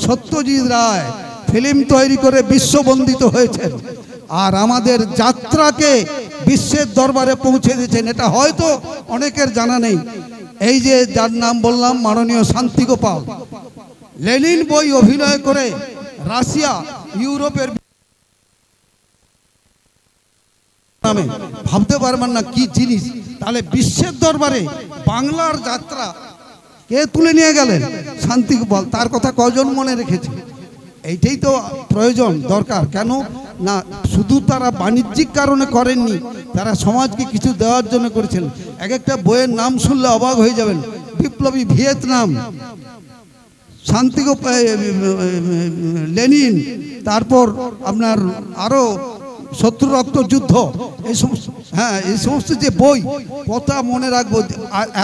সত্যজিৎ রায় ফিল্ম তৈরি করে বিশ্ববন্দিত হয়েছেন, আর আমাদের যাত্রাকে বিশ্বের দরবারে পৌঁছে দিয়েছেন। এটা হয়তো অনেকের জানা নেই। এই যে যার নাম বললাম, মাননীয় শান্তিগোপাল, লেনিন বই অভিনয় করে রাশিয়া, ইউরোপের নামে, ভাবতে পারবেন না কি জিনিস। তাহলে বিশ্বের দরবারে বাংলার যাত্রা কে তুলে নিয়ে গেলেন? শান্তিগোপাল। তার কথা কজন মনে রেখেছে? এইটাই তো প্রয়োজন, দরকার। কেন না, শুধু তারা বাণিজ্যিক কারণে করেননি, তারা সমাজকে কিছু দেওয়ার জন্য করেছেন। এক একটা বইয়ের নাম শুনলে অবাক হয়ে যাবেন। বিপ্লবী ভিয়েতনাম, শান্তিগোপাল, লেনিন, তারপর আপনার আরো শত্রু রক্ত যুদ্ধ, এই সমস্ত, হ্যাঁ, এই সমস্ত যে বই, কথা মনে রাখবো।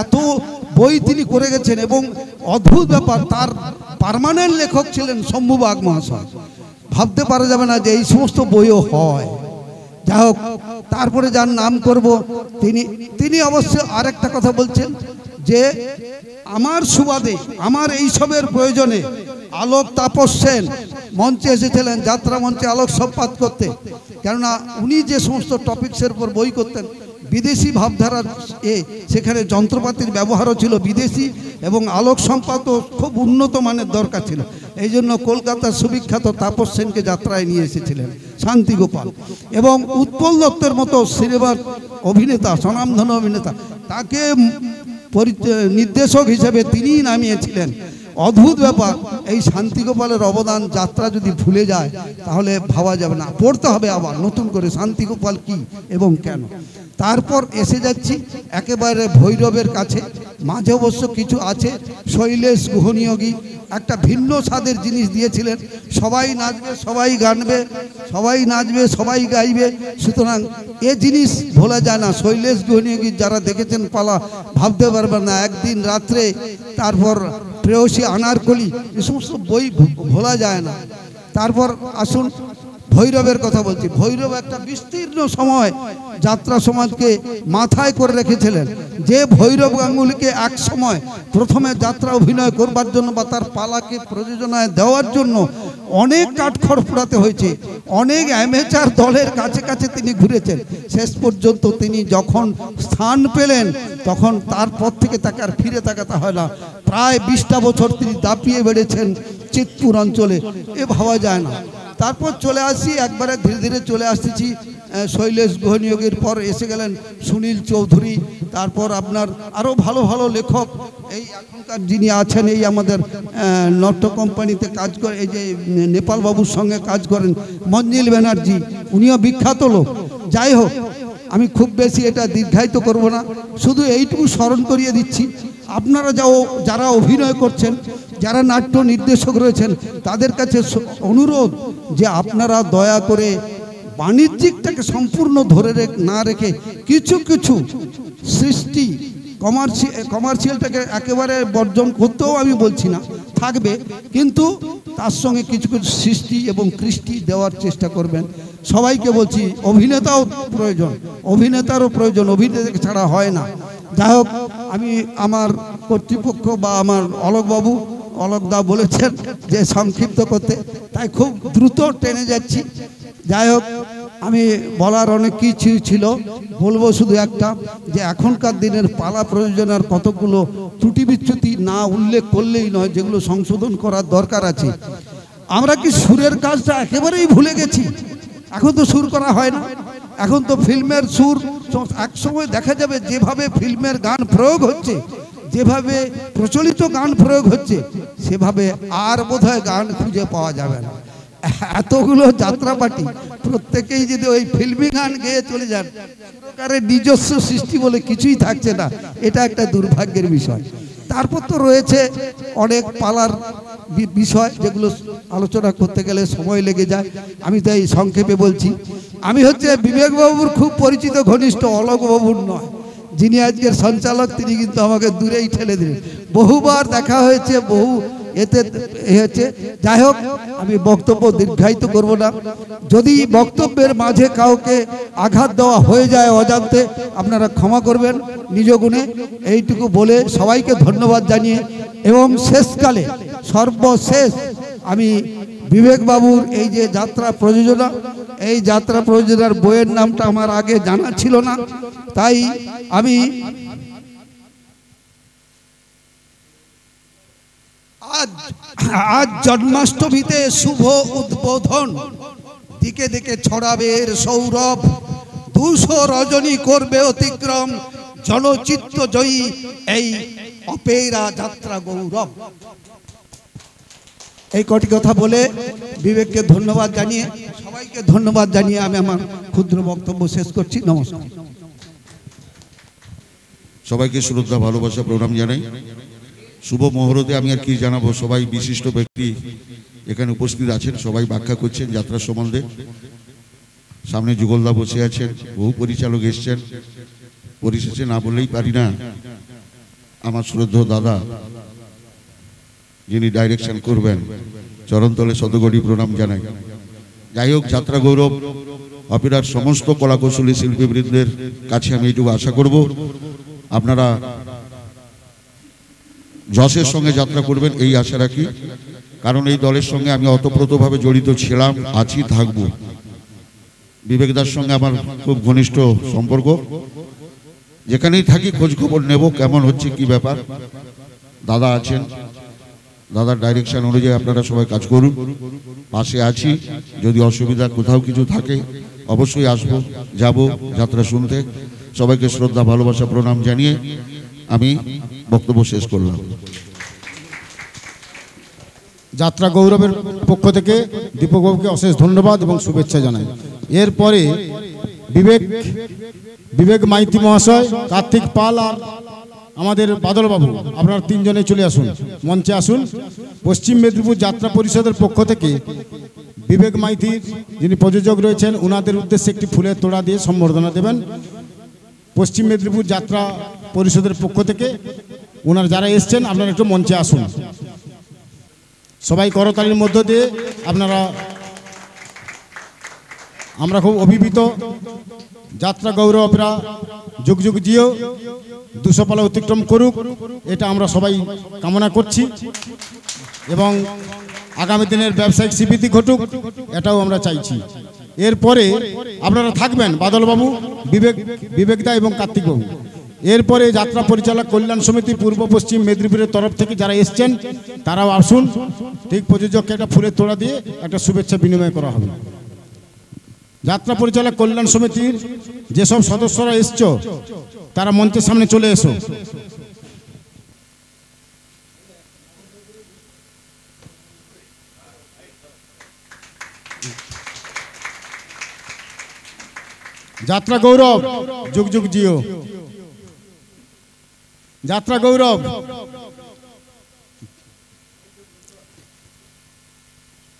এত বই তিনি করে গেছেন, এবং অদ্ভুত ব্যাপার, তার পার্মানেন্ট লেখক ছিলেন শম্ভুবাগ মহাশয়। ভাবতে পারা যাবে না যে এই সমস্ত বইও হয়। যাই হোক, তারপরে যার নাম করব, তিনি অবশ্য আরেকটা কথা বলছেন যে আমার সুবাদে, আমার এইসবের প্রয়োজনে আলোক তাপস সেন মঞ্চে এসেছিলেন, যাত্রা মঞ্চে আলোক সম্পাদ করতে। কেননা উনি যে সমস্ত টপিকসের উপর বই করতেন, বিদেশি ভাবধারার সেখানে যন্ত্রপাতির ব্যবহারও ছিল বিদেশি, এবং আলোক সম্পাদও খুব উন্নত মানের দরকার ছিল। এই জন্য কলকাতার সুবিখ্যাত তাপস সেনকে যাত্রায় নিয়ে এসেছিলেন শান্তিগোপাল। এবং উৎপল দত্তের মতো সিনেমার অভিনেতা, স্বনামধন্য অভিনেতা, তাকে নির্দেশক হিসেবে তিনিই নামিয়েছিলেন। অদ্ভুত ব্যাপার। এই শান্তিগোপালের অবদান যাত্রা যদি ভুলে যায় তাহলে ভাবা যাবে না। পড়তে হবে আবার নতুন করে শান্তিগোপাল কি এবং কেন। তারপর এসে যাচ্ছি একেবারে ভৈরবের কাছে। মাঝে অবশ্য কিছু আছে। শৈলেশ গুহনিয়োগী একটা ভিন্ন স্বাদের জিনিস দিয়েছিলেন। সবাই নাচবে, সবাই গানবে, সবাই নাচবে, সবাই গাইবে। সুতরাং এ জিনিস ভোলা যায় না। শৈলেশ গুহনিয়োগী যারা দেখেছেন পালা, ভাবতে পারবেন না। একদিন রাত্রে, তারপর প্রেয়সী আনারকলি, এ সমস্ত বই ভোলা যায় না। তারপর আসুন ভৈরবের কথা বলছি। ভৈরব একটা বিস্তীর্ণ সময় যাত্রা সমাজকে মাথায় করে রেখেছিলেন। যে ভৈরব গাঙ্গুলিকে এক সময় প্রথমে যাত্রা অভিনয় করবার জন্য বা তার পালাকে প্রযোজনায় দেওয়ার জন্য অনেক কাঠখড় পোড়াতে হয়েছে, অনেক অ্যামেচার দলের কাছে কাছে তিনি ঘুরেছেন। শেষ পর্যন্ত তিনি যখন স্থান পেলেন, তখন তারপর থেকে তাকে আর ফিরে তাকাতে হয় না। প্রায় 20টা বছর তিনি দাপিয়ে বেড়েছেন চিতপুর অঞ্চলে, এ ভাবা যায় না। তারপর চলে আসি, একবারে ধীরে ধীরে চলে আসতেছি শৈলেশ গুহনিয়োগীর পর এসে গেলেন সুনীল চৌধুরী। তারপর আপনার আরও ভালো ভালো লেখক এই এখনকার যিনি আছেন, এই আমাদের নট্য কোম্পানিতে কাজ করে, এই যে নেপাল বাবুর সঙ্গে কাজ করেন, মঞ্জিল ব্যানার্জি, উনিও বিখ্যাত লোক। যাই হোক, আমি খুব বেশি এটা দীর্ঘায়িত করব না, শুধু এইটুকু স্মরণ করিয়ে দিচ্ছি। আপনারা যারা অভিনয় করছেন, যারা নাট্য নির্দেশক রয়েছেন, তাদের কাছে অনুরোধ যে আপনারা দয়া করে বাণিজ্যিকটাকে সম্পূর্ণ ধরে না রেখে কিছু কিছু সৃষ্টি, কমার্শিয়ালটাকে একেবারে বর্জন করতেও আমি বলছি না, থাকবে, কিন্তু তার সঙ্গে কিছু কিছু সৃষ্টি এবং কৃষ্টি দেওয়ার চেষ্টা করবেন। সবাইকে বলছি, অভিনেতাও প্রয়োজন, অভিনেতারও প্রয়োজন, অভিনেতা ছাড়া হয় না। যাই হোক, আমি আমার কর্তৃপক্ষ বা আমার অলোকদা বলেছেন যে সংক্ষিপ্ত করতে, তাই খুব দ্রুত টেনে যাচ্ছি। যাই হোক, আমি বলার অনেক কিছু ছিল, বলবো শুধু একটা, যে এখনকার দিনের পালা প্রযোজনার কতগুলো ত্রুটি বিচ্যুতি না উল্লেখ করলেই নয়, যেগুলো সংশোধন করার দরকার আছে। আমরা কি সুরের কাজটা একেবারেই ভুলে গেছি? এখন তো সুর করা হয় না, এখন তো ফিল্মের সুর। একসময় দেখা যাবে যেভাবে ফিল্মের গান প্রয়োগ হচ্ছে, যেভাবে প্রচলিত গান প্রয়োগ হচ্ছে, সেভাবে আর বোধহয় গান খুঁজে পাওয়া যাবে না। এতগুলো যাত্রাপার্টি, প্রত্যেকেই যদি ওই ফিল্মি গান গেয়ে চলে যান, সুরকারের নিজস্ব সৃষ্টি বলে কিছুই থাকছে না। এটা একটা দুর্ভাগ্যের বিষয়। তারপর তো রয়েছে অনেক পালার বিষয়, যেগুলো আলোচনা করতে গেলে সময় লেগে যায়। আমি তাই সংক্ষেপে বলছি। আমি হচ্ছে বিবেকবাবুর খুব পরিচিত ঘনিষ্ঠ, অলোকবাবুর নয়। যিনি আজকের সঞ্চালক, তিনি কিন্তু আমাকে দূরেই ঠেলে দিলেন। বহুবার দেখা হয়েছে, বহু এতে হচ্ছে। যাই হোক, আমি বক্তব্য দীর্ঘায়িত করব না। যদি বক্তব্যের মাঝে কাউকে আঘাত দেওয়া হয়ে যায় অজান্তে, আপনারা ক্ষমা করবেন নিজ গুণে। এইটুকু বলে সবাইকে ধন্যবাদ জানিয়ে এবং শেষকালে সর্বশেষ আমি বিবেকবাবুর এই যে যাত্রা প্রযোজনা, এই যাত্রা প্রযোজনার বইয়ের নামটা আমার আগে জানা ছিল না, তাই আমি আজ জন্মাষ্টমীতে শুভ উদ্বোধন, দিকে দিকে ছড়াবে এর সৌরভ, 200 রজনী করবে অতিক্রম, জনচিত্ত জয়ী এই অপেরা যাত্রা গৌরব। এই কটি কথা বলে বিবেককে ধন্যবাদ জানিয়ে, সবাইকে ধন্যবাদ জানিয়ে আমি আমার ক্ষুদ্র বক্তব্য শেষ করছি। নমস্কার। সবাইকে শ্রদ্ধা, ভালোবাসা, প্রণাম জানাই। শুভ মুহূর্তে আমি আর কি জানাবো, সবাই বিশিষ্ট ব্যক্তি এখানে উপস্থিত আছেন, সবাই ব্যাখ্যা করছেন যাত্রা সম্বন্ধে। সামনে যুগলদা বসে আছেন, বহু পরিচালক এসছেন, পরিশেষে না বললেই পারি না আমার শ্রদ্ধ দাদা যিনি ডাইরেকশন করবেন, চরণতলে শতকোটি প্রণাম জানাই। যাই হোক, যাত্রা গৌরব অপেরার সমস্ত কলাকৌশলী শিল্পীবৃন্দের কাছে আমি এইটুকু আশা করব, আপনারা যশের সঙ্গে যাত্রা করবেন এই আশা রাখি। কারণ এই দলের সঙ্গে আমি অতপ্রতভাবে জড়িত ছিলাম, আছি, থাকব। বিবেকদার সঙ্গে আমার খুব ঘনিষ্ঠ সম্পর্ক, যেখানেই থাকি খোঁজ খবর নেব কেমন হচ্ছে কি ব্যাপার। দাদা আছেন, দাদার ডাইরেকশন অনুযায়ী আপনারা সবাই কাজ করুন, পাশে আছি। যদি অসুবিধা কোথাও কিছু থাকে অবশ্যই আসবো, যাব যাত্রা শুনতে। সবাইকে শ্রদ্ধা, ভালোবাসা, প্রণাম জানিয়ে আমি বক্তব্য শেষ করলাম। যাত্রা গৌরবের পক্ষ থেকে দীপকবাবুকে অশেষ ধন্যবাদ এবং শুভেচ্ছা জানাই। এরপরে বিবেক মাইতি মহাশয়, কার্তিক পাল আর আমাদের বাদলবাবু, আপনারা তিনজনে চলে আসুন, মঞ্চে আসুন। পশ্চিম মেদিনীপুর যাত্রা পরিষদের পক্ষ থেকে বিবেক মাইতির যিনি প্রযোজক রয়েছেন, ওনাদের উদ্দেশ্যে একটি ফুলের তোড়া দিয়ে সম্বর্ধনা দেবেন। পশ্চিম মেদিনীপুর যাত্রা পরিষদের পক্ষ থেকে ওনারা যারা এসছেন, আপনারা একটু মঞ্চে আসুন। সবাই করতালির মধ্য দিয়ে আপনারা, আমরা খুব অভিভূত। যাত্রা গৌরব অপেরা যুগ যুগ জিও, 200 পালা অতিক্রম করুক, এটা আমরা সবাই কামনা করছি। এবং আগামী দিনের ব্যবসায়িক স্বীকৃতি ঘটুক, এটাও আমরা চাইছি। এরপরে আপনারা থাকবেন বাদলবাবু, বিবেকদা এবং কার্তিকবাবু। এরপরে যাত্রা পরিচালক কল্যাণ সমিতি পূর্ব পশ্চিম মেদিনীপুরের তরফ থেকে যারা এসছেন তারাও আসুন। ঠিক প্রযোজককে একটা ফুলের তোড়া দিয়ে একটা শুভেচ্ছা বিনিময় করা হবে। যাত্রা পরিচালক কল্যাণ সমিতির যেসব সদস্যরা এসছো তারা মঞ্চের সামনে চলে এসো। যাত্রা গৌরব যুগ যুগ জিও, যাত্রা গৌরব।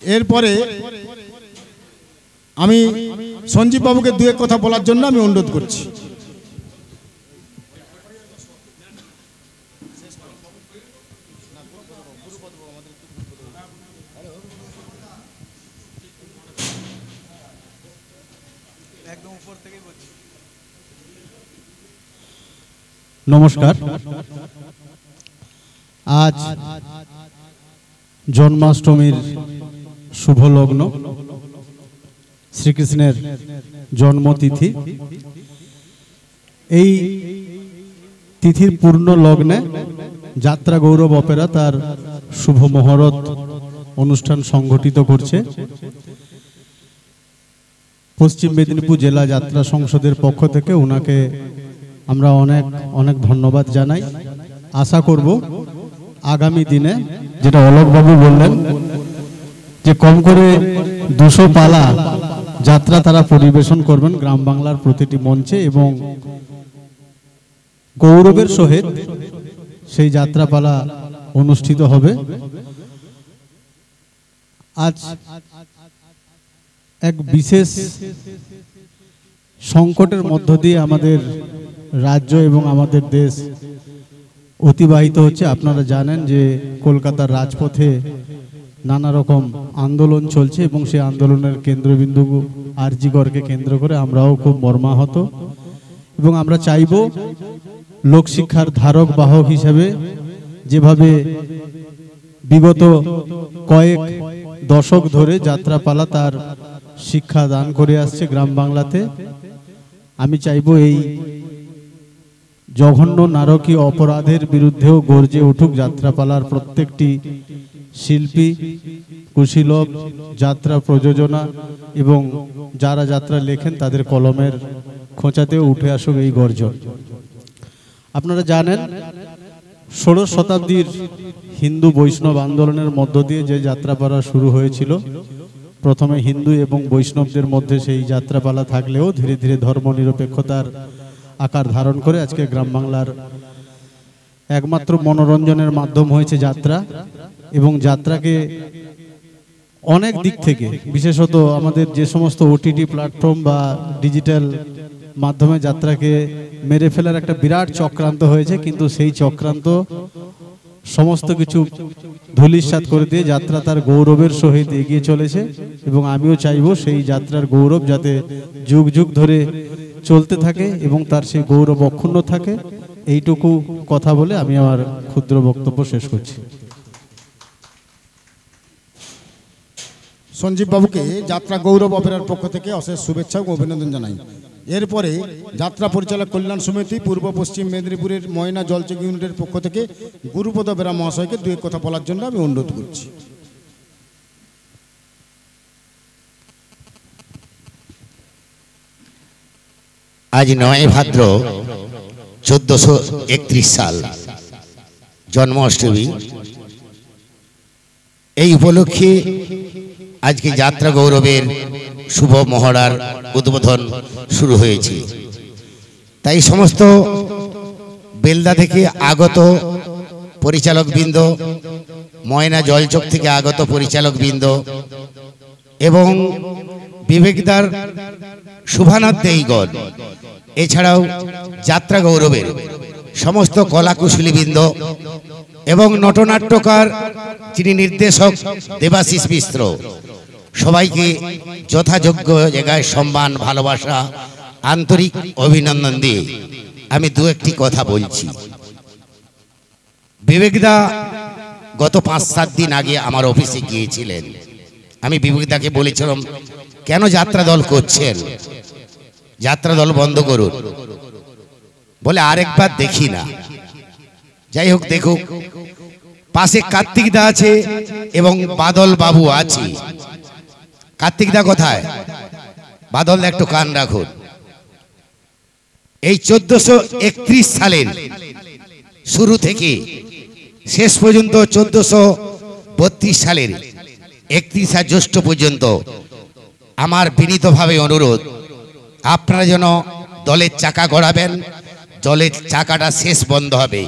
এরপরে আমি সঞ্জীব বাবুকে দু এক কথা বলার জন্য আমি অনুরোধ করছি। নমস্কার। আজ জন্মাষ্টমীর শুভ লগ্ন, শ্রীকৃষ্ণের জন্মতিথি। এই তিথির পূর্ণ লগ্নে যাত্রা গৌরব অপেরা তার শুভ মহরত অনুষ্ঠান সংগঠিত করছে। পশ্চিম মেদিনীপুর জেলা যাত্রা সংসদের পক্ষ থেকে ওনাকে আমরা অনেক অনেক ধন্যবাদ জানাই। আশা করব আগামী দিনে, যেটা অলোকবাবু বললেন যে কম করে 200 পালা যাত্রা তারা পরিবেশন করবেন গ্রাম বাংলার প্রতিটি মঞ্চে, এবং গৌরবের সহিত সেই যাত্রাপালা অনুষ্ঠিত হবে। আজ এক বিশেষ সংকটের মধ্য দিয়ে আমাদের রাজ্য এবং আমাদের দেশ অতিবাহিত হচ্ছে। আপনারা জানেন যে কলকাতার রাজপথে নানা রকম আন্দোলন চলছে এবং সেই আন্দোলনের কেন্দ্রবিন্দু আরজিগড়কে কেন্দ্র করে আমরাও খুব মর্মাহত এবং আমরা চাইব লোকশিক্ষার ধারক বাহক হিসেবে যেভাবে বিগত কয়েক দশক ধরে যাত্রাপালা তার শিক্ষা দান করে আসছে গ্রাম বাংলাতে, আমি চাইব এই জঘন্য নারকীয় অপরাধের বিরুদ্ধেও গর্জে উঠুক যাত্রাপালার প্রত্যেকটি শিল্পী, কুশীলব, যাত্রা প্রযোজনা এবং যারা যাত্রা লেখেন তাদের কলমের খোঁচাতেও উঠে আসুক এই গর্জন। আপনারা জানেন ১৬শ শতাব্দীর হিন্দু বৈষ্ণব আন্দোলনের মধ্য দিয়ে যে যাত্রাপালা শুরু হয়েছিল, প্রথমে হিন্দু এবং বৈষ্ণবদের মধ্যে সেই যাত্রাপালা থাকলেও ধীরে ধীরে ধর্মনিরপেক্ষতার আকার ধারণ করে আজকে গ্রাম বাংলার একমাত্র মনোরঞ্জনের মাধ্যম হয়েছে যাত্রা। এবং যাত্রাকে অনেক দিক থেকে, বিশেষত আমাদের যে সমস্ত ওটিটি প্ল্যাটফর্ম বা ডিজিটাল মাধ্যমে যাত্রাকে মেরে ফেলার একটা বিরাট চক্রান্ত হয়েছে, কিন্তু সেই চক্রান্ত সমস্ত কিছু ধূলিসাৎ করে দিয়ে যাত্রা তার গৌরবের সহিত এগিয়ে চলেছে এবং আমিও চাইব সেই যাত্রার গৌরব যাতে যুগ যুগ ধরে চলতে থাকে এবং তার সেই গৌরব অক্ষুণ্ণ থাকে। এইটুকু কথা বলে আমি আমার ক্ষুদ্র বক্তব্য শেষ করছি। সঞ্জীব বাবুকে যাত্রা গৌরব অপেরার পক্ষ থেকে অশেষ শুভেচ্ছা ও অভিনন্দন জানাই। এরপরে যাত্রা পরিচালক কল্যাণ সমিতি পূর্ব পশ্চিম মেদিনীপুরের ময়না জলচক ইউনিটের পক্ষ থেকে গুরুপদ বেরা মহাশয়কে দুই কথা বলার জন্য আমি অনুরোধ করছি। আজ ৯ ভাদ্র ১৪৩১ সাল জন্মাষ্টমী। এই উপলক্ষে আজকে যাত্রা গৌরবের শুভ মহড়ার উদ্বোধন শুরু হয়েছে। তাই সমস্ত বেলদা থেকে আগত পরিচালকবৃন্দ, ময়না জলচক থেকে আগত পরিচালকবৃন্দ এবং বিবেকদার শুভানাথ দেইগণ, এছাড়াও যাত্রা গৌরবের সমস্ত কলাকুশলীবৃন্দ এবং নটনাট্যকার যিনি নির্দেশক দেবাশিস মিশ্র, সবাইকে যথাযোগ্য জায়গায় সম্মান, ভালোবাসা, আন্তরিক অভিনন্দন দিয়ে আমি দু একটি কথা বলছি। বিবেকদা গত ৫-৭ দিন আগে আমার অফিসে গিয়েছিলেন। আমি বিবেকদাকে বলেছিলাম, কেন যাত্রা দল করছেন, যাত্রা দল বন্ধ করুন। বলে আরেকবার দেখি না। যাই হোক, দেখুক, পাশে কার্তিকদা আছে এবং বাদল বাবু আছে। কার্তিকদা কোথায়? বাদল একটু কান রাখুন। এই ১৪৩১ সালের শুরু থেকে শেষ পর্যন্ত ১৪৩২ সালের ৩১ জ্যৈষ্ঠ পর্যন্ত আমার বিনীতভাবে অনুরোধ, আপনারা যেন দলের চাকা গড়াবেন, দলের চাকাটা শেষ বন্ধ হবে,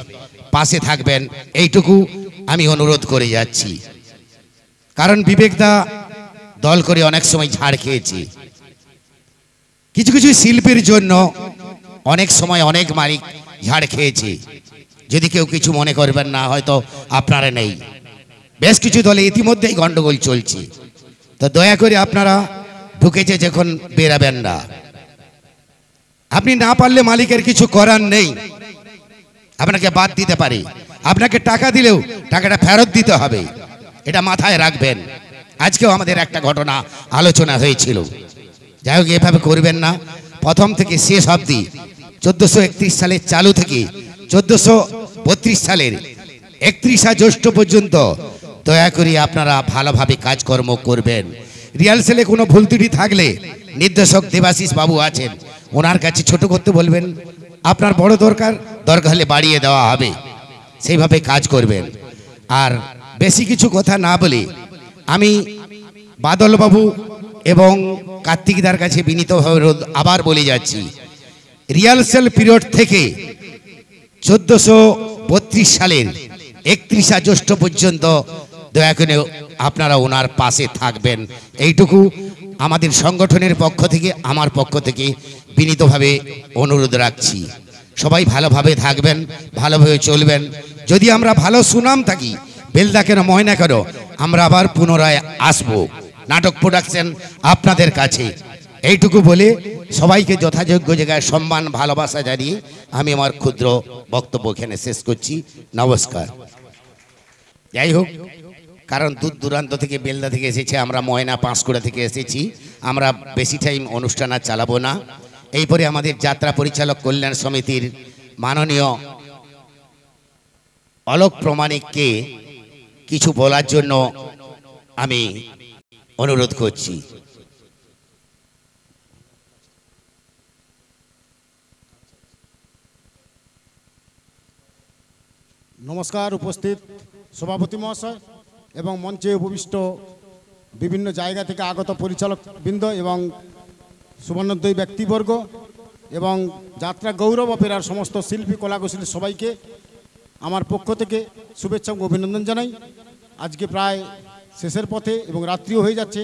পাশে থাকবেন, এইটুকু আমি অনুরোধ করে যাচ্ছি। কারণ বিবেকদা দল করে অনেক সময় ঝাড় খেয়েছে। কিছু কিছু শিল্পীর জন্য অনেক সময় অনেক মালিক ঝাড় খেয়েছে। যদি কেউ কিছু মনে করবেন না, হয়তো আপনারা নেই, বেশ কিছু দলে ইতিমধ্যেই গন্ডগোল চলছে। তো দয়া করে আপনারা ঢুকেছে যখন বেরাবেন না। আপনি না পারলে মালিকের কিছু করার নেই, আপনাকে বাদ দিতে পারে। আপনাকে টাকা দিলেও টাকাটা ফেরত দিতে হবে, এটা মাথায় রাখবেন। আজকেও আমাদের একটা ঘটনা আলোচনা হয়েছিল। যাই হোক, এভাবে করবেন না। প্রথম থেকে শেষ অবধি ১৪৩১ সালের চালু থেকে ১৪৩২ সালের ৩১ জ্যৈষ্ঠ পর্যন্ত দয়া করে আপনারা ভালোভাবে কাজকর্ম করবেন। রিহার্সেলে কোনো ভুল ত্রুটি থাকলে নির্দেশক দেবাশিস বাবু আছেন, ওনার কাছে ছোট করতে বলবেন। আপনার বড় দরকার হলে বাড়িয়ে দেওয়া হবে, সেইভাবে কাজ করবেন। আর বেশি কিছু কথা না বলে আমি বাদলবাবু এবং কার্তিকদার কাছে বিনীতভাবে আবার বলে যাচ্ছি, রিহার্সেল পিরিয়ড থেকে ১৪৩২ সালের ৩১ জ্যৈষ্ঠ পর্যন্ত দয়া করে আপনারা ওনার পাশে থাকবেন, এইটুকু আমাদের সংগঠনের পক্ষ থেকে, আমার পক্ষ থেকে বিনীতভাবে অনুরোধ রাখছি। সবাই ভালোভাবে থাকবেন, ভালোভাবে চলবেন। যদি আমরা ভালো সুনাম থাকি, বেলদা কেন ময়না কেন, আমরা আবার পুনরায় আসবো নাটক প্রোডাকশন আপনাদের কাছে। এইটুকু বলে সবাইকে যথাযোগ্য জায়গায় সম্মান ভালোবাসা জানিয়ে আমি আমার ক্ষুদ্র বক্তব্য এখানে শেষ করছি। নমস্কার। যাই হোক, কারণ দূর দূরান্ত থেকে বেলদা থেকে এসেছে, আমরা ময়না পাঁশকুড়া থেকে এসেছি, আমরা বেশি টাইম অনুষ্ঠান আর চালাবো না। এইপরে আমাদের যাত্রা পরিচালক কল্যাণ সমিতির মাননীয় অলোক প্রমাণিককে কিছু বলার জন্য আমি অনুরোধ করছি। নমস্কার উপস্থিত সভাপতি মহাশয় এবং মঞ্চে উপবিষ্ট বিভিন্ন জায়গা থেকে আগত পরিচালক বৃন্দ এবং সুবর্ণোদয়ী ব্যক্তিবর্গ এবং যাত্রা গৌরব অপেরার সমস্ত শিল্পী কলাকুশলী সবাইকে আমার পক্ষ থেকে শুভেচ্ছা ও অভিনন্দন জানাই। আজকে প্রায় শেষের পথে এবং রাত্রিও হয়ে যাচ্ছে,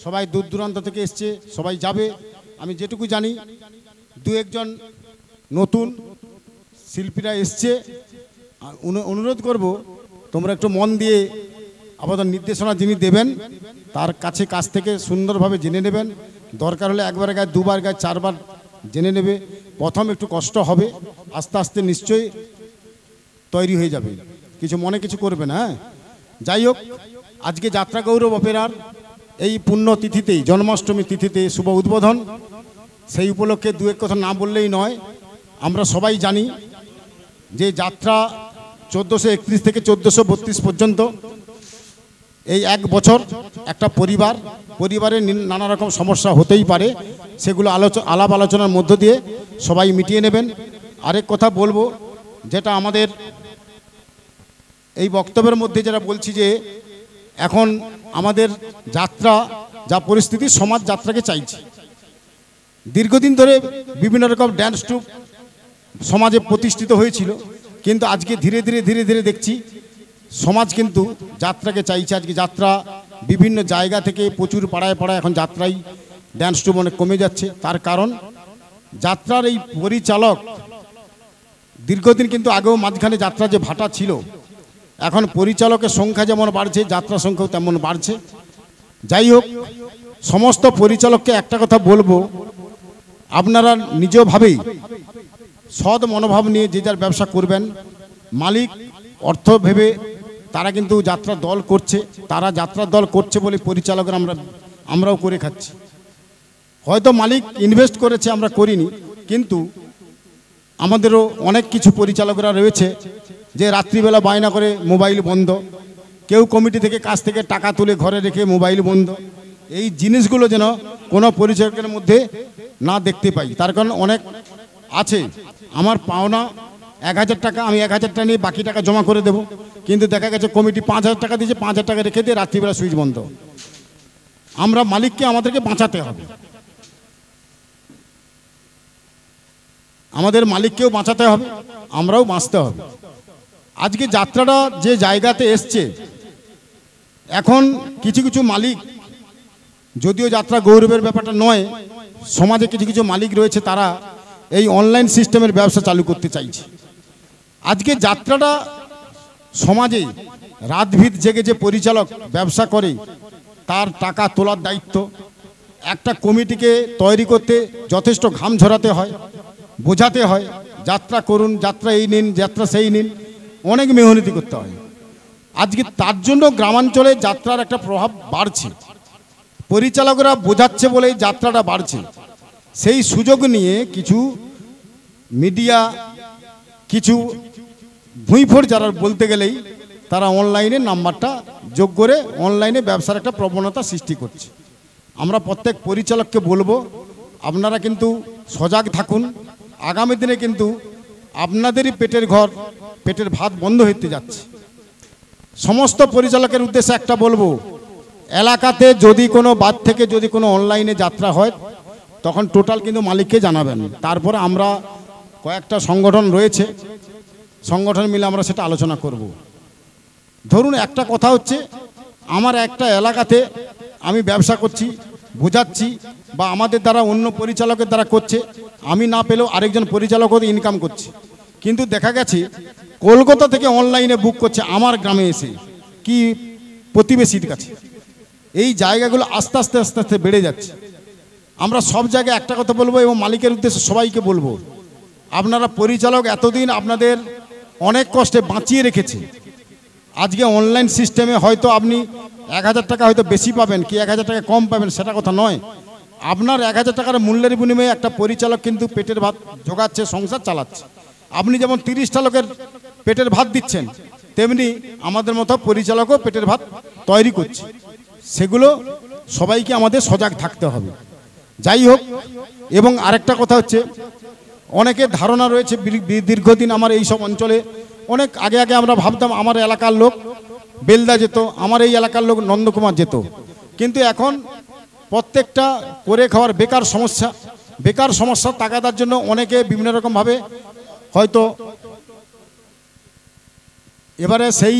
সবাই দূর দূরান্ত থেকে এসছে, সবাই যাবে। আমি যেটুকু জানি দু একজন নতুন শিল্পীরা এসছে, অনুরোধ করব তোমরা একটু মন দিয়ে আপাতত নির্দেশনা যিনি দেবেন তার কাছ থেকে সুন্দরভাবে জেনে নেবেন। দরকার হলে একবার গায়ে দুবার গায়ে চারবার জেনে নেবে। প্রথম একটু কষ্ট হবে, আস্তে আস্তে নিশ্চয়ই তৈরি হয়ে যাবে, কিছু মনে কিছু করবে না। যাই হোক, আজকে যাত্রা গৌরব অপেরার এই পুণ্য তিথিতেই, জন্মাষ্টমী তিথিতে শুভ উদ্বোধন। সেই উপলক্ষে দু এক কথা না বললেই নয়। আমরা সবাই জানি যে যাত্রা 1431 থেকে 1432 পর্যন্ত এই এক বছর একটা পরিবারের নানা রকম সমস্যা হতেই পারে, সেগুলো আলাপ আলোচনার মধ্য দিয়ে সবাই মিটিয়ে নেবেন। আরেক কথা বলবো, যেটা আমাদের এই বক্তব্যের মধ্যে যেটা বলছি, যে এখন আমাদের যাত্রা যা পরিস্থিতি, সমাজ যাত্রাকে চাইছে। দীর্ঘদিন ধরে বিভিন্ন রকম ড্যান্স ট্রুপ সমাজে প্রতিষ্ঠিত হয়েছিল, কিন্তু আজকে ধীরে ধীরে দেখছি সমাজ কিন্তু যাত্রাকে চাইছে। আজকে যাত্রা বিভিন্ন জায়গা থেকে প্রচুর পাড়ায় এখন যাত্রাই ড্যান্স ট্রুপ অনেক কমে যাচ্ছে। তার কারণ যাত্রার এই পরিচালক দীর্ঘদিন কিন্তু আগেও মাঝখানে যাত্রা যে ভাটা ছিল, এখন পরিচালকের সংখ্যা যেমন বাড়ছে, যাত্রা সংখ্যাও তেমন বাড়ছে। যাই হোক, সমস্ত পরিচালককে একটা কথা বলবো, আপনারা নিজভাবেই সৎ মনোভাব নিয়ে যে যার ব্যবসা করবেন। মালিক অর্থ ভেবে তারা কিন্তু যাত্রার দল করছে, তারা যাত্রার দল করছে বলে পরিচালকরা আমরাও করে খাচ্ছি। হয়তো মালিক ইনভেস্ট করেছে, আমরা করিনি, কিন্তু আমাদেরও অনেক কিছু পরিচালকরা রয়েছে যে রাত্রিবেলা বায়না করে মোবাইল বন্ধ, কেউ কমিটি থেকে কাছ থেকে টাকা তুলে ঘরে রেখে মোবাইল বন্ধ। এই জিনিসগুলো যেন কোনো পরিচালকের মধ্যে না দেখতে পাই। তার কারণ অনেক আছে, আমার পাওনা 1000 টাকা, আমি 1000 টাকা নিয়ে বাকি টাকা জমা করে দেব, কিন্তু দেখা গেছে কমিটি 5000 টাকা দিয়েছে, 5000 টাকা রেখে দিয়ে রাত্রিবেলা সুইচ বন্ধ। আমরা মালিককে আমাদেরকে বাঁচাতে হবে, আমাদের মালিককেও বাঁচাতে হবে, আমরাও বাঁচতে হবে। আজকে যাত্রাটা যে জায়গাতে এসছে, এখন কিছু মালিক, যদিও যাত্রা গৌরবের ব্যাপারটা নয়, সমাজে কিছু মালিক রয়েছে, তারা এই অনলাইন সিস্টেমের ব্যবসা চালু করতে চাইছে। আজকে যাত্রাটা সমাজে রাতভিত জেগে যে পরিচালক ব্যবসা করে, তার টাকা তোলার দায়িত্ব। একটা কমিটিকে তৈরি করতে যথেষ্ট ঘাম ঝরাতে হয়, বোঝাতে হয়, যাত্রা করুন, যাত্রা এই নিন, যাত্রা সেই নিন, অনেক মেহনতি করতে হয়। আজকে তার জন্য গ্রামাঞ্চলে যাত্রার একটা প্রভাব বাড়ছে, পরিচালকরা বোঝাচ্ছে বলেই যাত্রাটা বাড়ছে। সেই সুযোগ নিয়ে কিছু মিডিয়া, কিছু ভুঁইফোড় যারা বলতে গেলেই তারা অনলাইনে নাম্বারটা যোগ করে অনলাইনে ব্যবসার একটা প্রবণতা সৃষ্টি করছে। আমরা প্রত্যেক পরিচালককে বলবো, আপনারা কিন্তু সজাগ থাকুন। আগামী দিনে কিন্তু আপনাদেরই পেটের ভাত বন্ধ হতে যাচ্ছে। সমস্ত পরিচালকের উদ্দেশ্যে একটা বলবো, এলাকাতে যদি কোনো বাদ থেকে যদি কোনো অনলাইনে যাত্রা হয়, তখন টোটাল কিন্তু মালিককে জানাবেন। তারপরে আমরা কয়েকটা সংগঠন রয়েছে, সংগঠন মিলে আমরা সেটা আলোচনা করব। ধরুন একটা কথা হচ্ছে, আমার একটা এলাকাতে আমি ব্যবসা করছি, বোঝাচ্ছি, বা আমাদের দ্বারা অন্য পরিচালকের দ্বারা করছে, আমি না পেলেও আরেকজন পরিচালক ইনকাম করছে। কিন্তু দেখা গেছে কলকাতা থেকে অনলাইনে বুক করছে আমার গ্রামে এসে, কি প্রতিবেশীর কাছে। এই জায়গাগুলো আস্তে আস্তে আস্তে আস্তে বেড়ে যাচ্ছে। আমরা সব জায়গায় একটা কথা বলবো এবং মালিকের উদ্দেশ্যে সবাইকে বলবো, আপনারা পরিচালক এতদিন আপনাদের অনেক কষ্টে বাঁচিয়ে রেখেছে। আজকে অনলাইন সিস্টেমে হয়তো আপনি 1000 টাকা হয়তো বেশি পাবেন, কি 1000 টাকা কম পাবেন সেটা কথা নয়। আপনার 1000 টাকার মূল্যের বিনিময়ে একটা পরিচালক কিন্তু পেটের ভাত জোগাচ্ছে, সংসার চালাচ্ছে। আপনি যেমন 30টা লোকের পেটের ভাত দিচ্ছেন, তেমনি আমাদের মতো পরিচালকও পেটের ভাত তৈরি করছে। সেগুলো সবাইকে আমাদের সজাগ থাকতে হবে। যাই হোক, এবং আরেকটা কথা হচ্ছে, অনেকের ধারণা রয়েছে দীর্ঘদিন আমার এই সব অঞ্চলে অনেক আগে আগে আমরা ভাবতাম আমার এলাকার লোক বেলদা যেত, আমার এই এলাকার লোক নন্দকুমার যেত। কিন্তু এখন প্রত্যেকটা করে খাওয়ার বেকার সমস্যা তাগাদার জন্য অনেকে বিভিন্ন রকমভাবে হয়তো, এবারে সেই